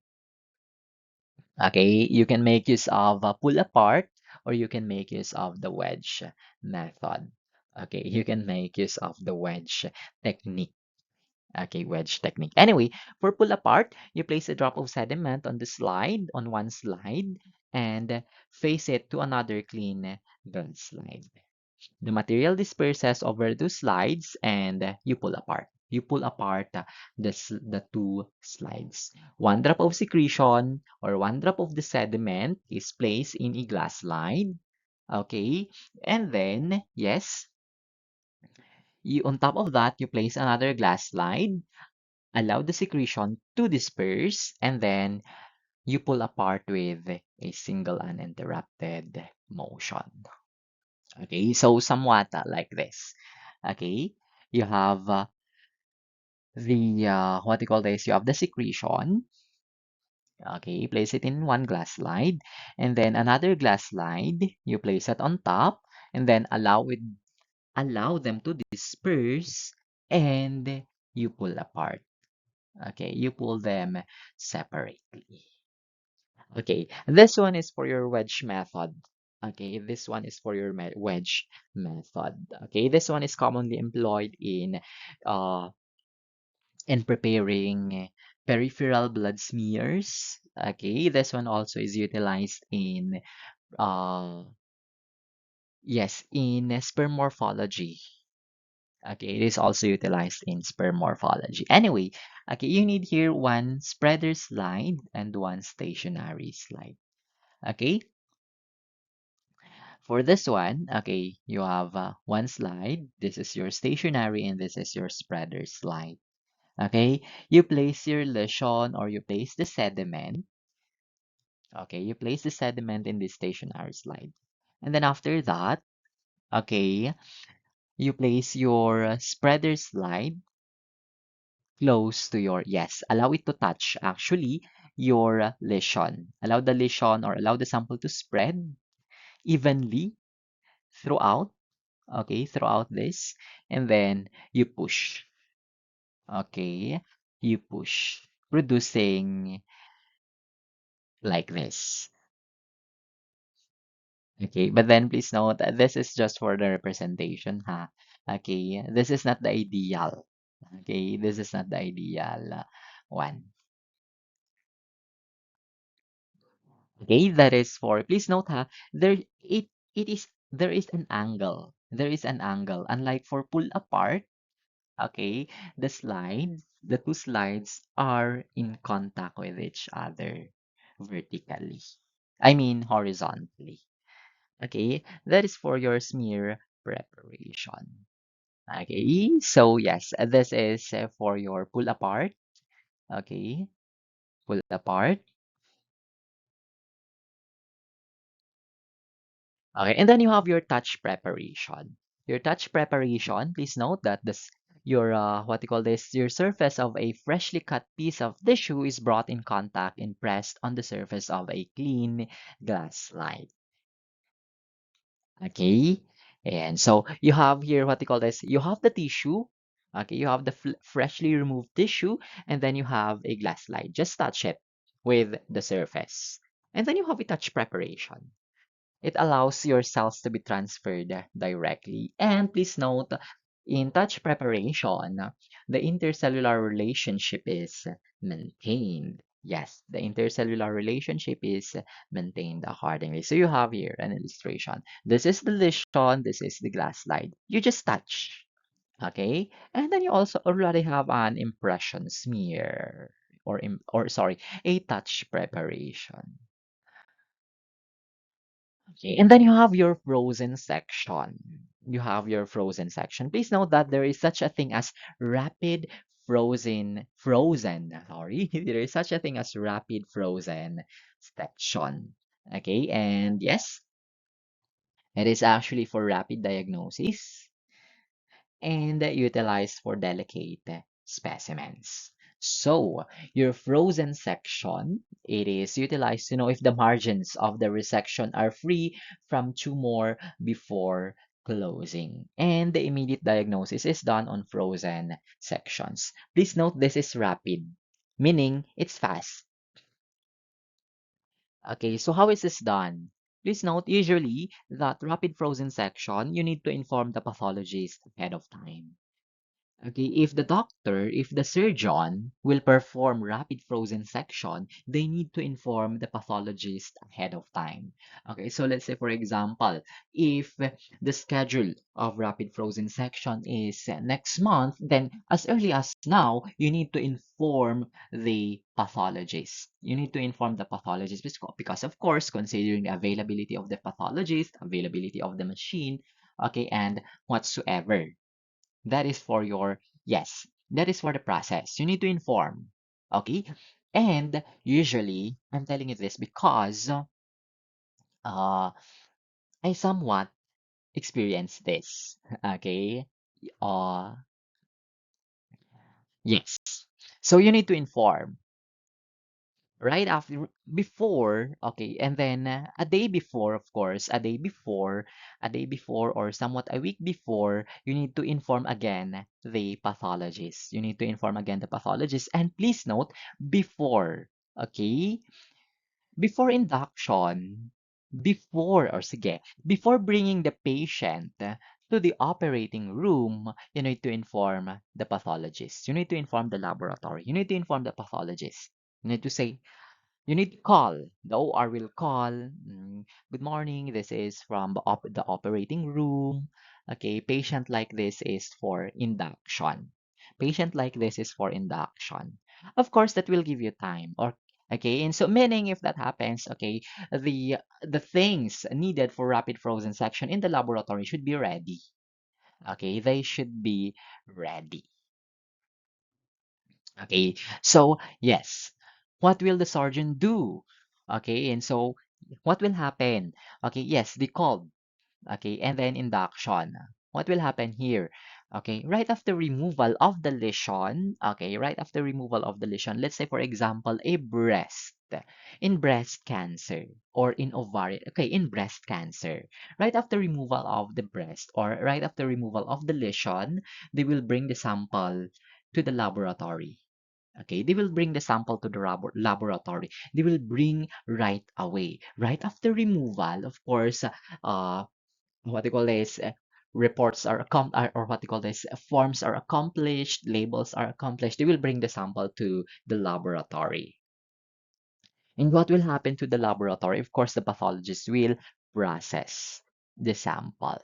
Okay, you can make use of a pull apart or you can make use of the wedge method. Okay, you can make use of the wedge technique. Okay, wedge technique. Anyway, for pull apart, you place a drop of sediment on the slide, on one slide, and face it to another clean done slide. The material disperses over two slides and you pull apart. You pull apart the two slides. One drop of secretion or one drop of the sediment is placed in a glass slide. Okay. And then, yes, on top of that, you place another glass slide, allow the secretion to disperse, and then you pull apart with a single uninterrupted motion. Okay, so somewhat like this. Okay, you have the what you call this? You have the secretion. Okay, place it in one glass slide, and then another glass slide. You place it on top, and then allow them to disperse, and you pull apart. Okay, you pull them separately. Okay, this one is for your wedge method. Okay, this one is for your wedge method. Okay, this one is commonly employed uh, in preparing peripheral blood smears. Okay, this one also is utilized in uh, yes, in sperm morphology. Okay, it is also utilized in sperm morphology. Anyway, okay, you need here one spreader slide and one stationary slide. Okay, for this one, okay, you have one slide. This is your stationary and this is your spreader slide. Okay, you place your lesion or you place the sediment. Okay, you place the sediment in the stationary slide. And then after that, okay, you place your spreader slide close to your, yes, allow it to touch actually your lesion. Allow the lesion or allow the sample to spread evenly throughout, okay, throughout this. And then you push, okay, you push, producing like this. Okay, but then please note that this is just for the representation, ha? Okay, this is not the ideal. Okay, this is not the ideal one. Okay, that is for, please note, ha, it is, there is an angle. There is an angle. Unlike for pull apart, okay, the two slides are in contact with each other vertically. I mean horizontally. Okay, that is for your smear preparation. Okay, so yes, this is for your pull apart. Okay, pull apart. Okay, and then you have your touch preparation. Your touch preparation, please note that this your what you call this, your surface of a freshly cut piece of tissue is brought in contact and pressed on the surface of a clean glass slide. Okay, and so you have here what you call this, you have the tissue. Okay, you have the freshly removed tissue, and then you have a glass slide. Just touch it with the surface, and then you have a touch preparation. It allows your cells to be transferred directly. And please note, in touch preparation, the intercellular relationship is maintained. Yes, the intercellular relationship is maintained accordingly. So you have here an illustration. This is the lesion, this is the glass slide. You just touch, okay? And then you also already have an impression smear or sorry, a touch preparation. Okay, and then you have your frozen section. You have your frozen section. Please note that there is such a thing as rapid sorry. There is such a thing as rapid frozen section. Okay, and yes, it is actually for rapid diagnosis and utilized for delicate specimens. So, your frozen section, it is utilized to know if the margins of the resection are free from tumor before closing. And the immediate diagnosis is done on frozen sections. Please note this is rapid, meaning it's fast. Okay, so how is this done? Please note, usually, that rapid frozen section, you need to inform the pathologist ahead of time. Okay, if the surgeon will perform rapid frozen section, they need to inform the pathologist ahead of time. Okay, so let's say, for example, if the schedule of rapid frozen section is next month, then as early as now, you need to inform the pathologist. You need to inform the pathologist because of course, considering the availability of the pathologist, availability of the machine, okay, and whatsoever. That is for your, yes, that is for the process. You need to inform. Okay? And usually, I'm telling you this because I somewhat experienced this. Okay? Uh, yes. So you need to inform right after, before, okay, and then a day before, of course, a day before, or somewhat a week before, you need to inform again the pathologist. You need to inform again the pathologist. And please note, before, okay, before induction, before bringing the patient to the operating room, you need to inform the pathologist. You need to inform the laboratory. You need to inform the pathologist. You need to say, you need to call. The OR will call. Good morning. This is from the operating room. Okay, patient like this is for induction. Patient like this is for induction. Of course, that will give you time. Or okay, and so meaning if that happens, okay, the things needed for rapid frozen section in the laboratory should be ready. Okay, they should be ready. Okay, so yes, what will the sergeant do? Okay, and so what will happen? Okay, yes, they called. Okay, and then induction. What will happen here? Okay, right after removal of the lesion, okay, right after removal of the lesion, let's say for example, a breast, in breast cancer or in ovarian, okay, in breast cancer, right after removal of the breast or right after removal of the lesion, they will bring the sample to the laboratory. Okay, they will bring the sample to the laboratory. They will bring right away. Right after removal, of course, what you call this, reports or what you call this, forms are accomplished, labels are accomplished. They will bring the sample to the laboratory. And what will happen to the laboratory? Of course, the pathologist will process the sample.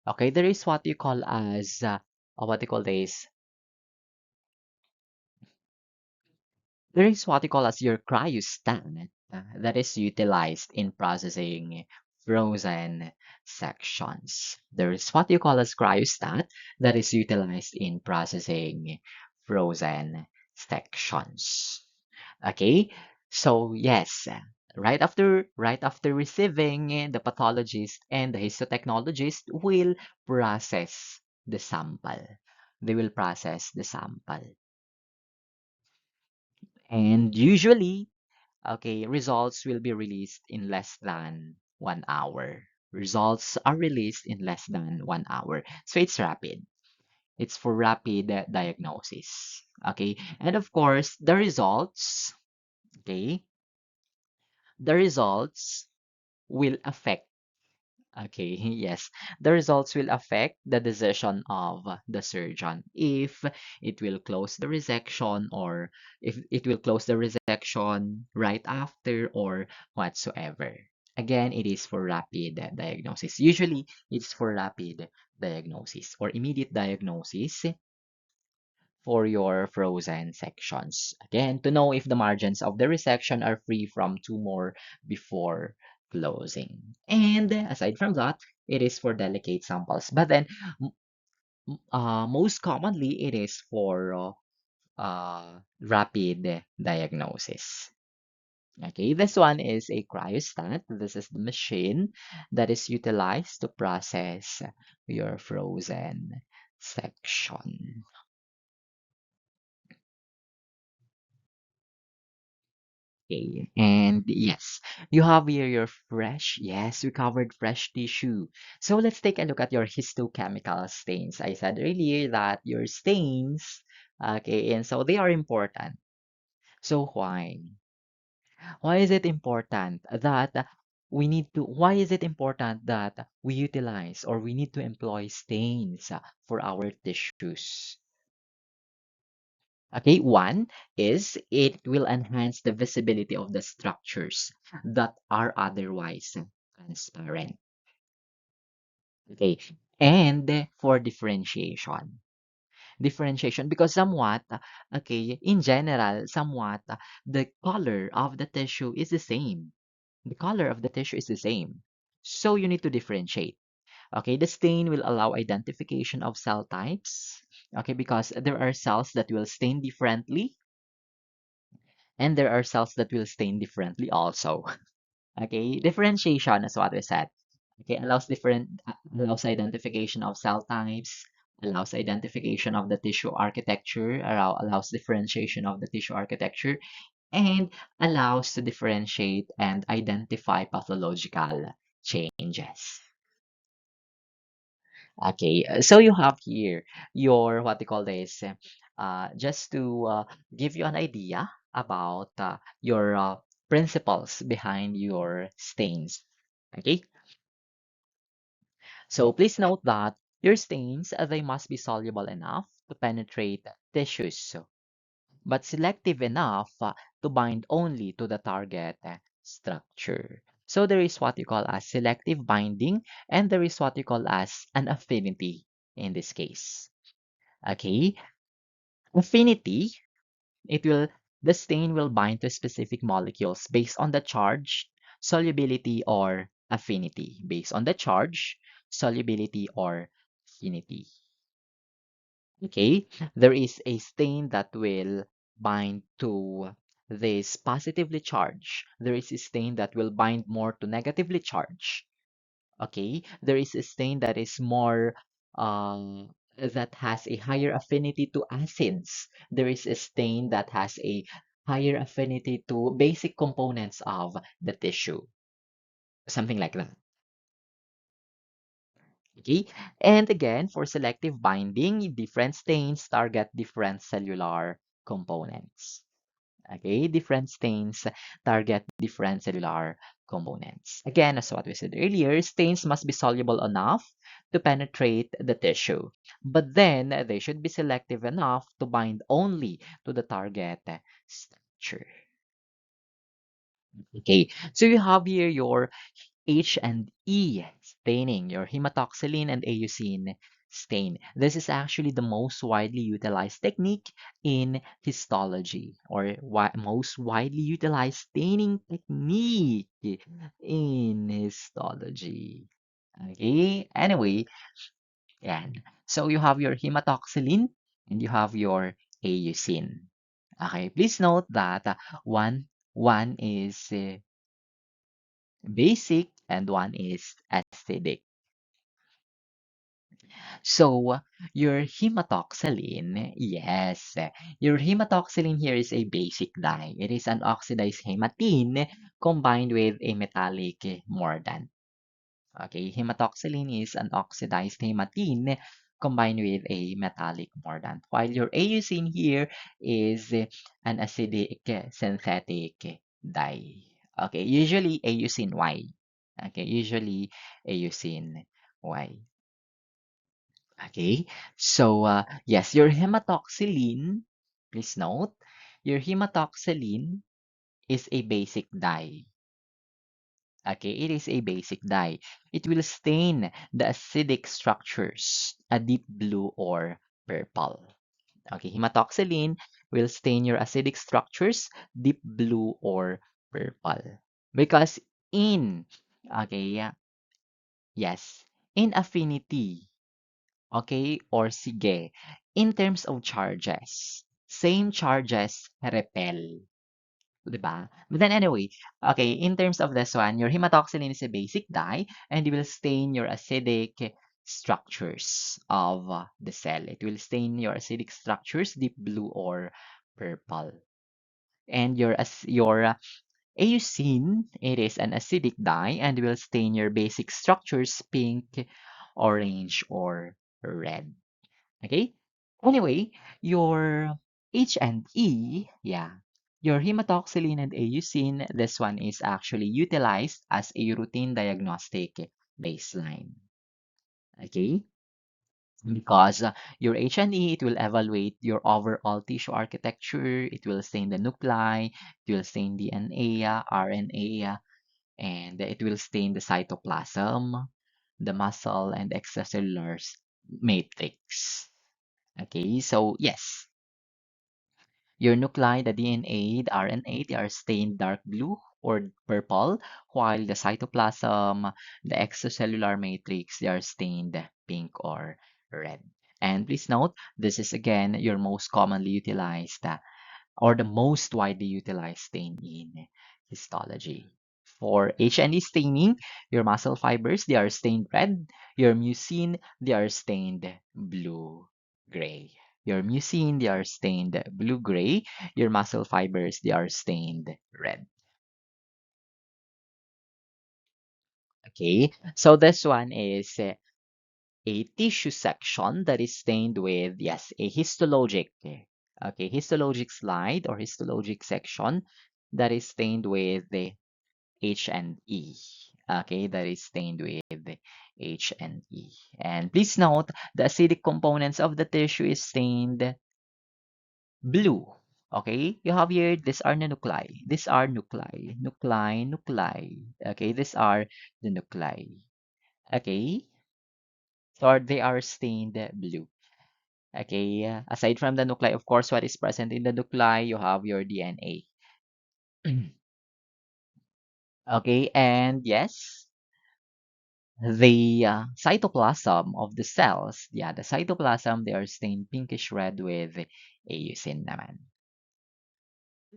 Okay, there is what you call as what you call this There is what you call as your cryostat that is utilized in processing frozen sections. There is what you call as cryostat that is utilized in processing frozen sections. Okay, so yes, right after receiving, the pathologist and the histotechnologist will process the sample. They will process the sample. And usually, okay, results will be released in less than 1 hour. Results are released in less than 1 hour. So it's rapid. It's for rapid diagnosis. Okay. And of course, okay, the results will affect. Okay, yes. The results will affect the decision of the surgeon if it will close the resection or if it will close the resection right after or whatsoever. Again, it is for rapid diagnosis. Usually, it's for rapid diagnosis or immediate diagnosis for your frozen sections. Again, to know if the margins of the resection are free from tumor before closing. And aside from that, it is for delicate samples. But then, most commonly, it is for rapid diagnosis. Okay, this one is a cryostat. This is the machine that is utilized to process your frozen section. Okay, and yes, you have here your fresh, yes, we covered fresh tissue. So let's take a look at your histochemical stains. I said earlier that your stains, okay, and so they are important. So why? Why is it important that why is it important that we utilize or we need to employ stains for our tissues? Okay, one is it will enhance the visibility of the structures that are otherwise transparent. Okay, and for differentiation. Differentiation because somewhat, okay, in general, somewhat, the color of the tissue is the same. The color of the tissue is the same. So you need to differentiate. Okay, the stain will allow identification of cell types. Okay, because there are cells that will stain differently and there are cells that will stain differently also. Okay, differentiation is what we said. Okay, allows identification of cell types, allows identification of the tissue architecture, allows differentiation of the tissue architecture, and allows to differentiate and identify pathological changes. Okay, so you have here your what they call this, just to give you an idea about your principles behind your stains. Okay, so please note that your stains they must be soluble enough to penetrate tissues, but selective enough to bind only to the target structure. So there is what you call as selective binding, and there is what you call as an affinity in this case. Okay, affinity, it will the stain will bind to specific molecules based on the charge, solubility, or affinity. Based on the charge, solubility, or affinity. Okay, there is a stain that will bind to this positively charged. There is a stain that will bind more to negatively charged. Okay, there is a stain that is more that has a higher affinity to acids. There is a stain that has a higher affinity to basic components of the tissue, something like that. Okay, and again, for selective binding, different stains target different cellular components. Okay, different stains target different cellular components. Again, as what we said earlier, stains must be soluble enough to penetrate the tissue, but then they should be selective enough to bind only to the target structure. Okay, so you have here your H and E staining, your hematoxylin and eosine stain. This is actually the most widely utilized technique in histology, or most widely utilized staining technique in histology. Okay, anyway, yeah. So you have your hematoxylin and you have your eosine. Okay, please note that one is basic and one is acidic. So your hematoxylin, yes, your hematoxylin here is a basic dye. It is an oxidized hematine combined with a metallic mordant. Okay, hematoxylin is an oxidized hematine combined with a metallic mordant, while your eosine here is an acidic synthetic dye. Okay, usually eosine Y. Okay, usually eosine Y. Okay, so yes, your hematoxylin, please note, your hematoxylin is a basic dye. Okay, it is a basic dye. It will stain the acidic structures a deep blue or purple. Okay, hematoxylin will stain your acidic structures deep blue or purple. Because in, okay, yeah, yes, in affinity, okay, or sige, in terms of charges, same charges repel. 'Di ba? But then anyway, okay, in terms of this one, your hematoxylin is a basic dye and it will stain your acidic structures of the cell. It will stain your acidic structures deep blue or purple. And your eosine, it is an acidic dye and will stain your basic structures pink, orange, or red. Okay? Anyway, your H and E, yeah, your hematoxylin and eosine, this one is actually utilized as a routine diagnostic baseline. Okay? Because your H&E, it will evaluate your overall tissue architecture, it will stain the nuclei, it will stain DNA, RNA, and it will stain the cytoplasm, the muscle, and extracellular matrix. Okay, so yes, your nuclei, the DNA, the RNA, they are stained dark blue or purple, while the cytoplasm, the extracellular matrix, they are stained pink or red. And please note, this is again your most commonly utilized or the most widely utilized stain in histology. For H&E staining, your muscle fibers, they are stained red. Your mucin, they are stained blue-gray. Your mucin, they are stained blue-gray. Your muscle fibers, they are stained red. Okay, so this one is a tissue section that is stained with, yes, a histologic, okay, histologic slide or histologic section that is stained with the H and E. Okay, that is stained with H and E. And please note, the acidic components of the tissue is stained blue. Okay, you have here, these are the nuclei. These are nuclei, nuclei, nuclei. Okay, these are the nuclei. Okay, so they are stained blue. Okay, aside from the nuclei, of course, what is present in the nuclei, you have your DNA. Okay, and yes, the cytoplasm of the cells, yeah, the cytoplasm, they are stained pinkish red with eosin naman.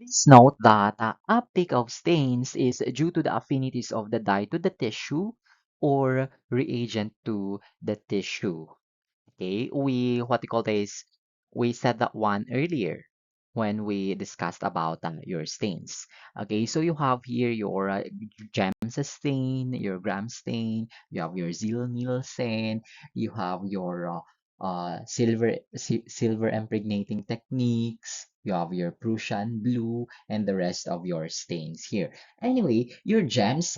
Please note that uptake of stains is due to the affinities of the dye to the tissue or reagent to the tissue. Okay, what we call this, we said that one earlier when we discussed about your stains. Okay, so you have here your gems stain, your gram stain, you have your Zil Nielsen, you have your silver impregnating techniques, you have your Prussian blue, and the rest of your stains here. Anyway, your gems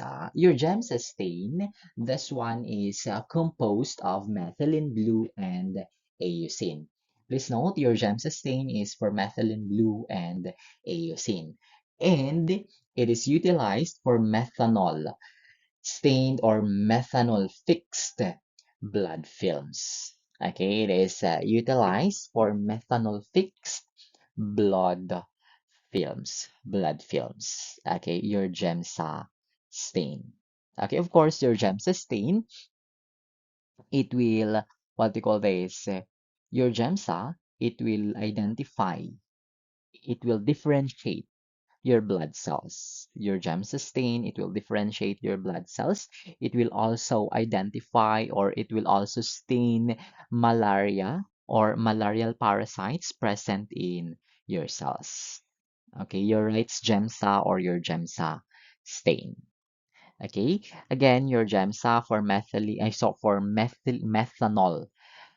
stain, this one is composed of methylene blue and AUCIN. Please note your GEMS stain is for methylene blue and AUCIN. And it is utilized for methanol stained or methanol fixed blood films. Okay, it is utilized for methanol fixed blood blood films. Okay, your GEMSA stain. Okay, of course, your GEMSA stain, it will, what they call this, your GEMSA, it will identify, it will differentiate your blood cells. Your GEMSA stain, it will differentiate your blood cells. It will also identify or it will also stain malaria or malarial parasites present in your cells. Okay, your Wright's GEMSA or your GEMSA stain. Okay, again, your GEMSA for methanol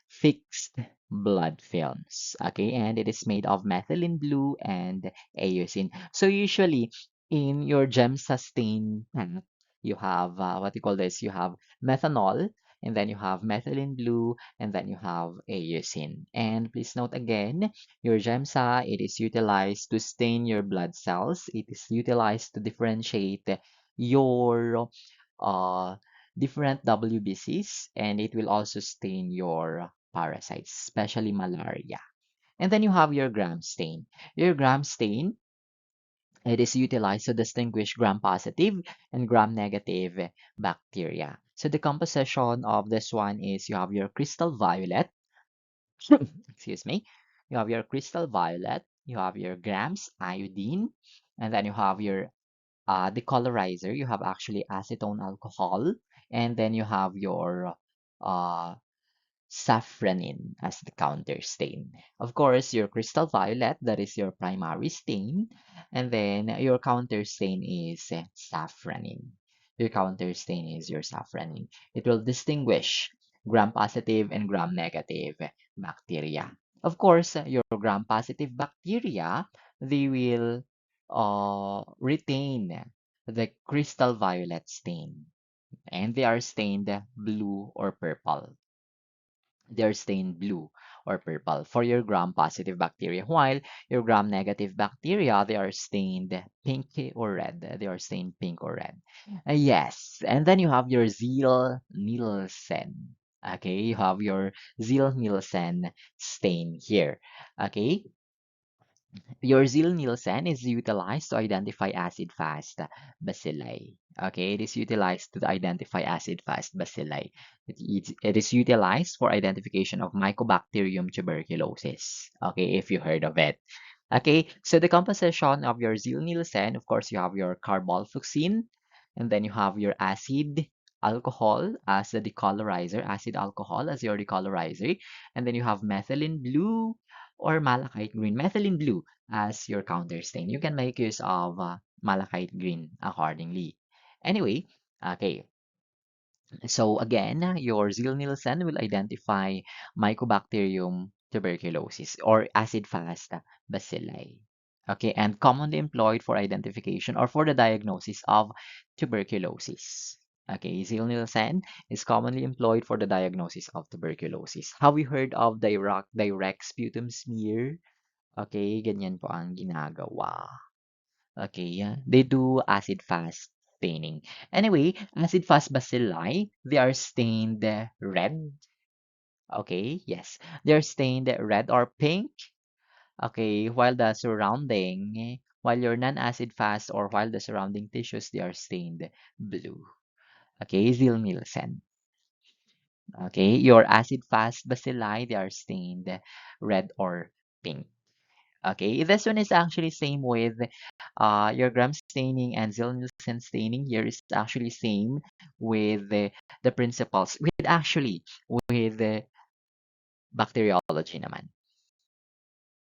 fixed blood films. Okay, and it is made of methylene blue and AUCIN. So usually in your GEMSA stain pack, you have what you call this, you have methanol, and then you have methylene blue, and then you have AUCIN. And please note again, your GEMSA, it is utilized to stain your blood cells. It is utilized to differentiate your uh, different WBCs, and it will also stain your parasites, especially malaria. And then you have your gram stain. Your gram stain, it is utilized to distinguish gram-positive and gram-negative bacteria. So the composition of this one is you have your crystal violet, excuse me, you have your crystal violet, you have your grams iodine, and then you have your decolorizer. You have actually acetone alcohol, and then you have your uh, safranin as the counter stain. Of course, your crystal violet, that is your primary stain, and then your counter stain is safranin. Your counter stain is your safranin. It will distinguish gram-positive and gram-negative bacteria. Of course, your gram-positive bacteria, they will retain the crystal violet stain, and they are stained blue or purple. They're stained blue or purple for your gram-positive bacteria, while your gram-negative bacteria, they are stained pink or red. They are stained pink or red. Yes, and then you have your Zeal Nielsen. Okay, you have your Zeal Nielsen stain here. Okay, your Zil-Nielsen is utilized to identify acid-fast bacilli. Okay, it is utilized to identify acid-fast bacilli. It is utilized for identification of Mycobacterium tuberculosis. Okay, if you heard of it. Okay, so the composition of your Zil-Nielsen, of course, you have your carbolfuxin, and then you have your acid alcohol as the decolorizer, acid alcohol as your decolorizer, and then you have methylene blue or malachite green, methylene blue as your counter stain. You can make use of malachite green accordingly. Anyway, okay, so again, your Zil-Nielsen will identify Mycobacterium tuberculosis or acid-fast bacilli. Okay, and commonly employed for identification or for the diagnosis of tuberculosis. Okay, Zil-Nielsen is commonly employed for the diagnosis of tuberculosis. Have you heard of direct sputum smear? Okay, ganyan po ang ginagawa. Okay, yeah. They do acid-fast staining. Anyway, acid-fast bacilli, they are stained red. Okay, yes. They're stained red or pink. Okay, while your non-acid fast or while the surrounding tissues, they are stained blue. Okay, Zil-Nielsen. Okay, your acid-fast bacilli, they are stained red or pink. Okay, this one is actually same with your gram staining and Ziehl-Neelsen staining. Here is actually same with the principles. With actually with bacteriology naman.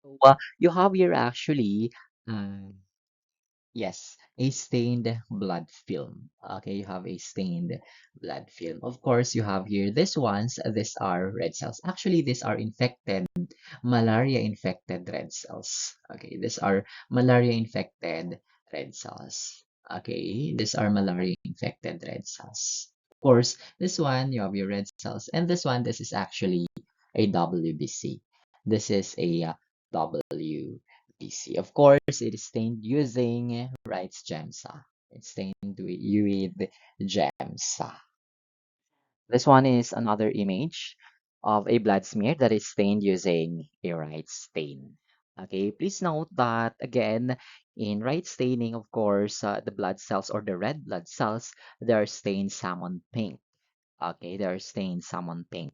So, you have here actually um, yes, a stained blood film. Okay, you have a stained blood film. Of course, you have here this ones. These are red cells. Actually, these are infected, malaria-infected red cells. Okay, these are malaria-infected red cells. Okay, these are malaria-infected red cells. Of course, this one, you have your red cells. And this one, this is actually a WBC. This is a WBC. Of course, it is stained using Wright's GEMSA. It's stained with GEMSA. This one is another image of a blood smear that is stained using a Wright stain. Okay, please note that again, in Wright staining, of course, the blood cells or the red blood cells, they are stained salmon pink. Okay, they are stained salmon pink.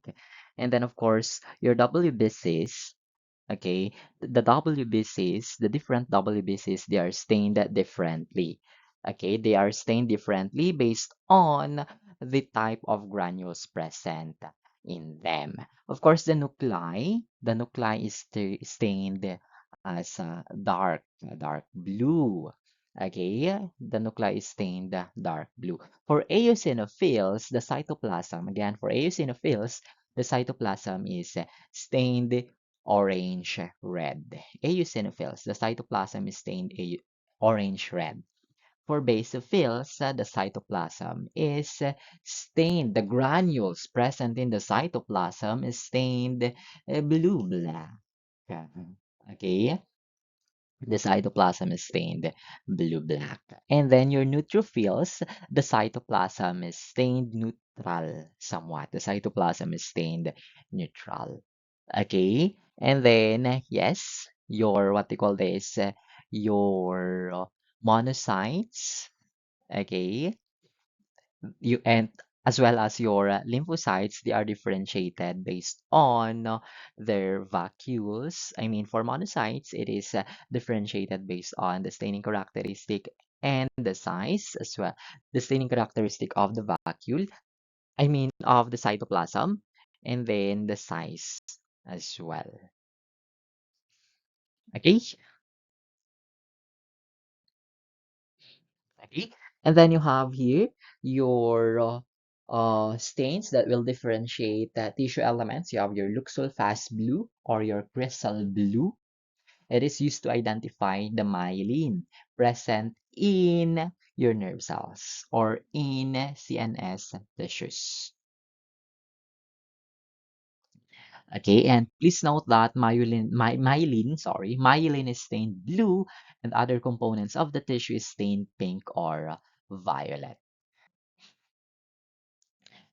And then, of course, your WBCs. Okay, the WBCs, the different WBCs, they are stained differently. Okay, they are stained differently based on the type of granules present in them. Of course, the nuclei is stained as dark blue. Okay, the nuclei is stained dark blue. For eosinophils, the cytoplasm, again, for eosinophils, the cytoplasm is stained orange red. Eosinophils, the cytoplasm is stained orange red. For basophils, the cytoplasm is stained. The granules present in the cytoplasm is stained blue black. Okay, the cytoplasm is stained blue black. And then your neutrophils, the cytoplasm is stained neutral somewhat. The cytoplasm is stained neutral. Okay, and then yes, your what they call this, your monocytes. Okay, you and as well as your lymphocytes, they are differentiated based on their vacuoles. I mean, for monocytes, it is differentiated based on the staining characteristic and the size as well. The staining characteristic of the vacuole, I mean, of the cytoplasm, and then the size as well. Okay, okay. And then you have here your stains that will differentiate tissue elements. You have your Luxol Fast Blue or your Crystal Blue. It is used to identify the myelin present in your nerve cells or in CNS tissues. Okay, and please note that myelin is stained blue and other components of the tissue is stained pink or violet.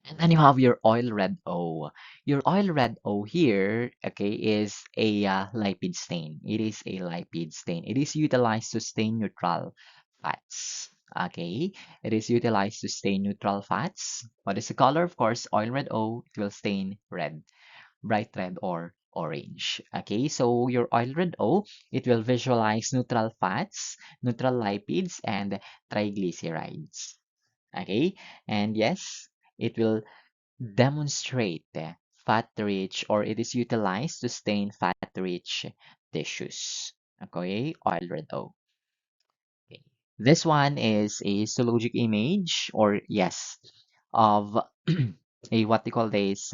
And then you have your oil red O. Your oil red O here, okay, is a lipid stain. It is a lipid stain. It is utilized to stain neutral fats. Okay, it is utilized to stain neutral fats. What is the color? Of course, oil red O, it will stain red, bright red or orange. Okay, so your oil red O, it will visualize neutral fats, neutral lipids, and triglycerides. Okay, and yes, it will demonstrate fat-rich or it is utilized to stain fat-rich tissues. Okay, oil red O. Okay. This one is a histologic image or yes, of a what they call this,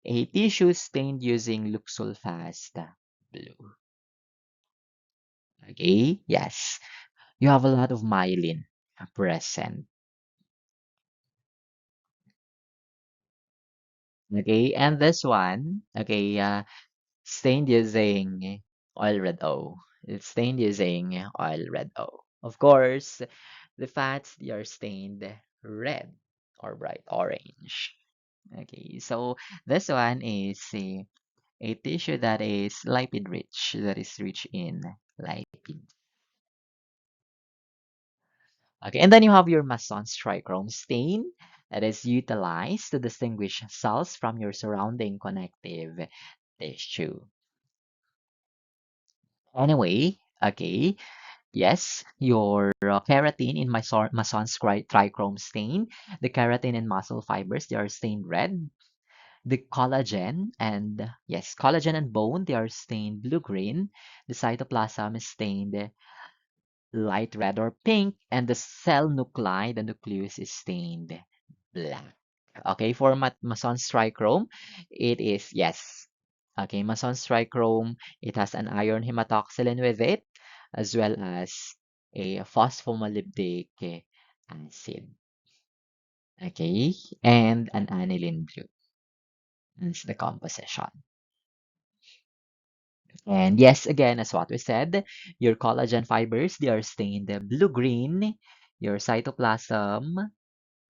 a tissue stained using Luxol Fast Blue. Okay, yes, you have a lot of myelin present. Okay, and this one, okay, stained using oil red O. It's stained using oil red O. Of course, the fats they are stained red or bright orange. Okay, so this one is a tissue that is lipid rich, that is rich in lipid. Okay, and then you have your Mason's trichrome stain that is utilized to distinguish cells from your surrounding connective tissue. Anyway, okay, yes, your keratin in Mason's trichrome stain, the keratin and muscle fibers, they are stained red. The collagen and yes, collagen and bone, they are stained blue-green. The cytoplasm is stained light red or pink, and the cell nuclei, the nucleus is stained black. Okay, for Mason's trichrome, it is yes. Okay, Mason's trichrome, it has an iron hematoxylin with it, as well as a phospholipid acid. Okay, and an aniline blue. That's the composition. And yes, again, as what we said, your collagen fibers, they are stained blue-green. Your cytoplasm,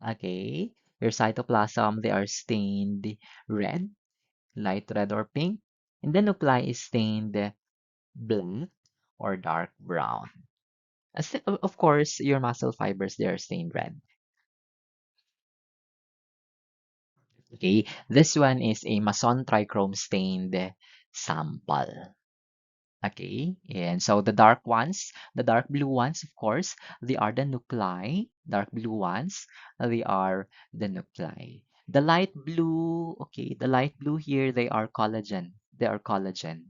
okay, your cytoplasm, they are stained red, light red or pink. And the nuclei is stained black or dark brown. Of course, your muscle fibers, they are stained red. Okay, this one is a Mason trichrome stained sample. Okay, and so the dark blue ones, of course, they are the nuclei. Dark blue ones, they are the nuclei. The light blue, okay, the light blue here, they are collagen. They are collagen.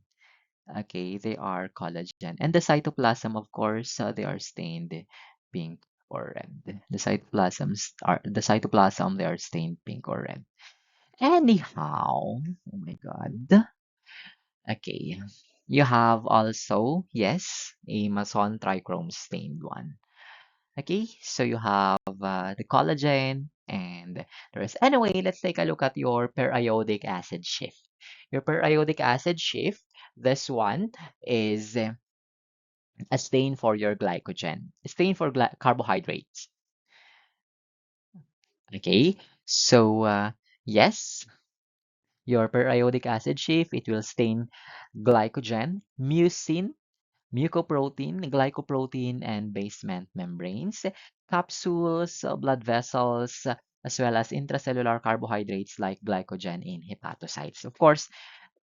Okay, they are collagen. And the cytoplasm, of course, they are stained pink or red. The cytoplasm, they are stained pink or red. Anyhow, oh my God. Okay. You have also, yes, a Mason trichrome stained one. Okay, so you have the collagen and the rest. Anyway, let's take a look at your periodic acid shift. Your periodic acid shift, this one is a stain for your glycogen, a stain for carbohydrates. Okay, so yes, your periodic acid shift, it will stain glycogen, mucin, mucoprotein, glycoprotein, and basement membranes, capsules, blood vessels, as well as intracellular carbohydrates like glycogen in hepatocytes. Of course,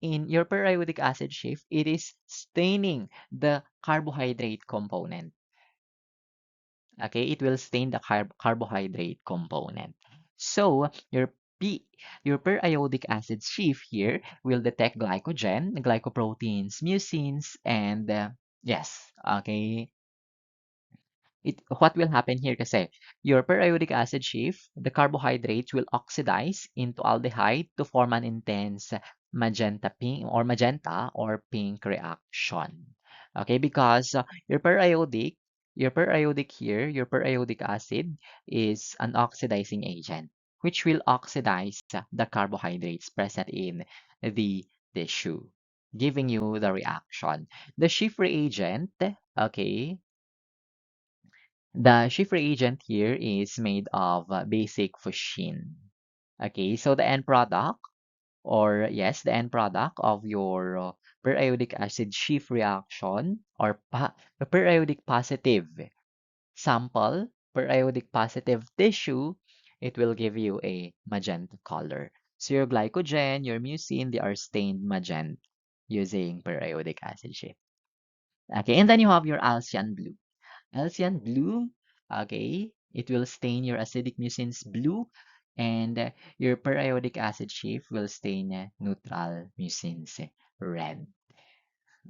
in your periodic acid shift, it is staining the carbohydrate component. Okay, it will stain the carbohydrate component. So your periodic acid shift here will detect glycogen, glycoproteins, mucins, and yes, okay, what will happen here kasi your periodic acid shift, the carbohydrates will oxidize into aldehyde to form an intense magenta or pink reaction. Okay, because your periodic acid is an oxidizing agent which will oxidize the carbohydrates present in the tissue, giving you the reaction. The Schiff reagent, okay, the Schiff reagent here is made of basic fuchsin. Okay, so the end product, or yes, the end product of your periodic acid Schiff reaction, or the periodic positive sample, periodic positive tissue, it will give you a magenta color. So your glycogen, your mucin, they are stained magenta using periodic acid Schiff. Okay, and then you have your Alcian blue. Alcian blue, okay, it will stain your acidic mucins blue, and your periodic acid shift will stain neutral mucins red.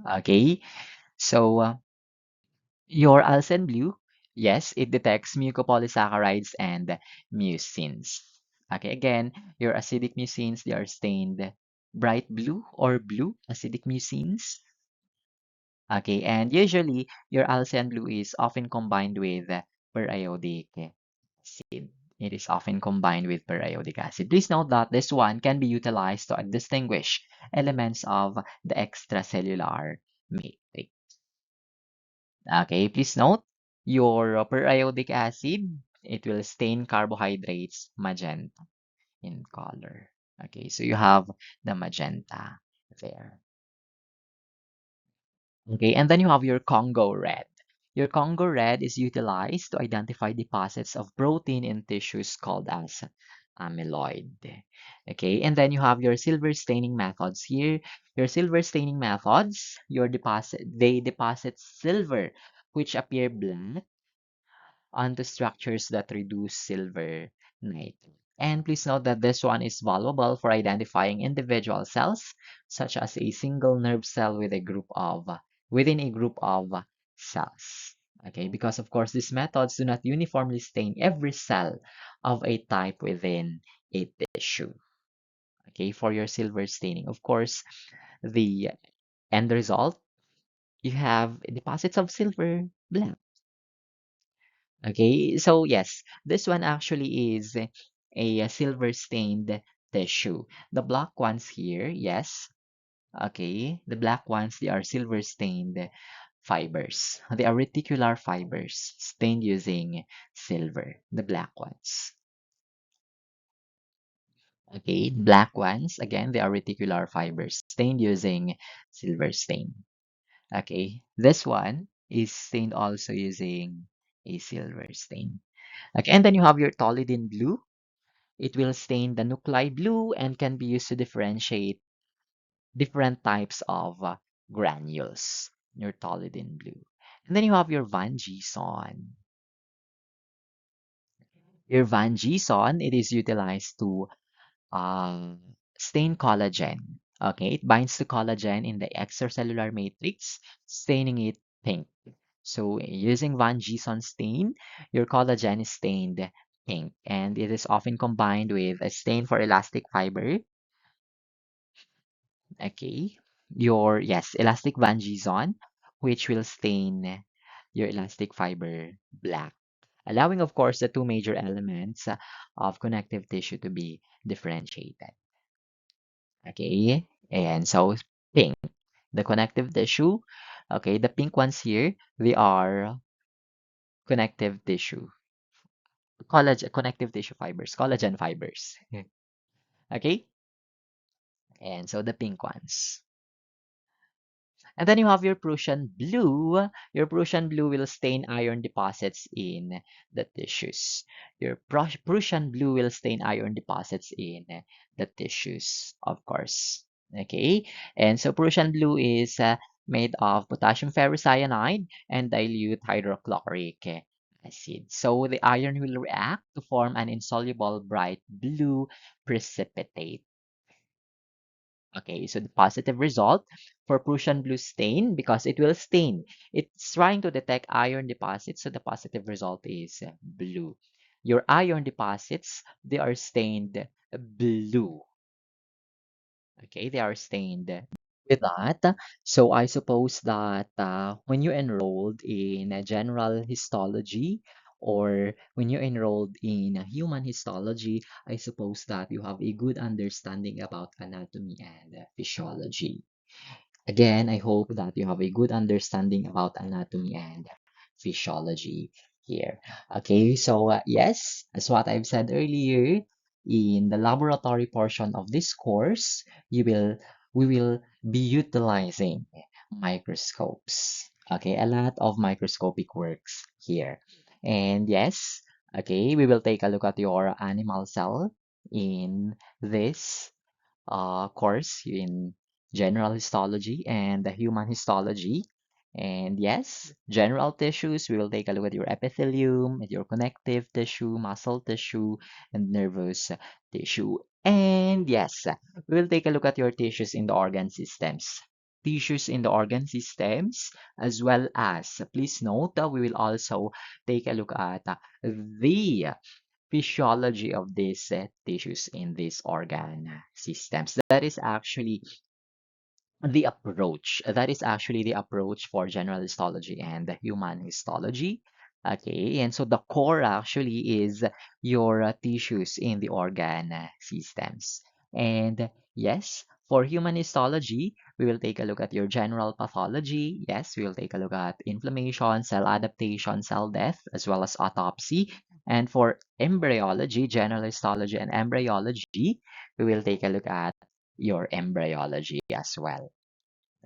Okay, so your Alcian blue, yes, it detects mucopolysaccharides and mucins. Okay, again, your acidic mucins, they are stained bright blue or blue acidic mucins. Okay, and usually your Alcian blue is often combined with periodic acid. It is often combined with periodic acid. Please note that this one can be utilized to distinguish elements of the extracellular matrix. Okay, please note your periodic acid, it will stain carbohydrates magenta in color. Okay, so you have the magenta there. Okay, and then you have your Congo red. Your Congo red is utilized to identify deposits of protein in tissues called as amyloid. Okay, and then you have your silver staining methods here. Your silver staining methods, they deposit silver, which appear black onto structures that reduce silver nitrate. And please note that this one is valuable for identifying individual cells, such as a single nerve cell within a group of cells. Okay, because of course these methods do not uniformly stain every cell of a type within a tissue. Okay, for your silver staining, of course, the end result, you have deposits of silver black. Okay, so yes, this one actually is a silver stained tissue. The black ones here, yes, okay, the black ones, they are silver stained fibers. They are reticular fibers stained using silver, the black ones. Okay, black ones, again, they are reticular fibers stained using silver stain. Okay, this one is stained also using a silver stain. Okay, and then you have your toluidine blue. It will stain the nuclei blue and can be used to differentiate different types of granules, your toluidine blue. And then you have your Van Gieson. Your Van Gieson, it is utilized to uh, stain collagen. Okay, it binds to collagen in the extracellular matrix, staining it pink. So using Van Gieson stain, your collagen is stained pink, and it is often combined with a stain for elastic fiber. Okay, yes, elastic Van Gieson, which will stain your elastic fiber black, allowing, of course, the two major elements of connective tissue to be differentiated. Okay, and so pink, the connective tissue. Okay, the pink ones here, they are connective tissue, connective tissue fibers, collagen fibers. Okay, and so the pink ones. And then you have your Prussian blue. Your Prussian blue will stain iron deposits in the tissues. Your Prussian blue will stain iron deposits in the tissues, of course. Okay, and so Prussian blue is made of potassium ferrocyanide and dilute hydrochloric acid. So the iron will react to form an insoluble bright blue precipitate. Okay, so the positive result for Prussian blue stain, because it will stain, it's trying to detect iron deposits, so the positive result is blue. Your iron deposits, they are stained blue. Okay, they are stained with that. So I suppose that when you enrolled in a general histology or when you enrolled in a human histology, I suppose that you have a good understanding about anatomy and physiology. Again, I hope that you have a good understanding about anatomy and physiology here. Okay, so yes, as what I've said earlier, in the laboratory portion of this course, you will we will be utilizing microscopes. Okay, a lot of microscopic works here. And yes, okay, we will take a look at your animal cell in this course in general histology and the human histology. And yes, general tissues, we will take a look at your epithelium, at your connective tissue, muscle tissue, and nervous tissue. And yes, we will take a look at your tissues in the organ systems. Tissues in the organ systems, as well as, please note that we will also take a look at the physiology of these tissues in these organ systems. That is actually the approach. That is actually the approach for general histology and the human histology. Okay, and so the core actually is your tissues in the organ systems. And yes, for human histology, we will take a look at your general pathology. Yes, we will take a look at inflammation, cell adaptation, cell death, as well as autopsy. And for embryology, general histology, and embryology, we will take a look at your embryology as well.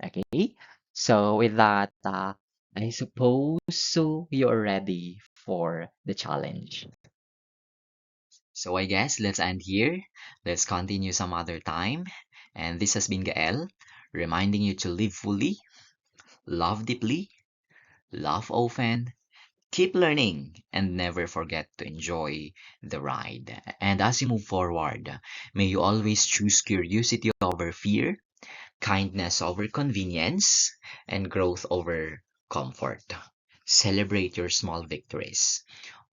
Okay, so with that, I suppose so you're ready for the challenge. So I guess let's end here. Let's continue some other time. And this has been Gael, reminding you to live fully, love deeply, laugh often, keep learning, and never forget to enjoy the ride. And as you move forward, may you always choose curiosity over fear, kindness over convenience, and growth over comfort. Celebrate your small victories.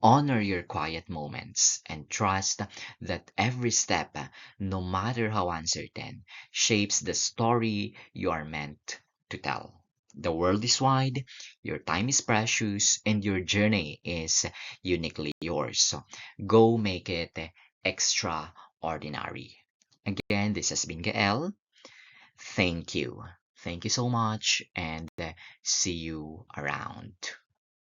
Honor your quiet moments and trust that every step, no matter how uncertain, shapes the story you are meant to tell. The world is wide, your time is precious, and your journey is uniquely yours. So go make it extraordinary. Again, this has been Gael. Thank you. Thank you so much, and see you around.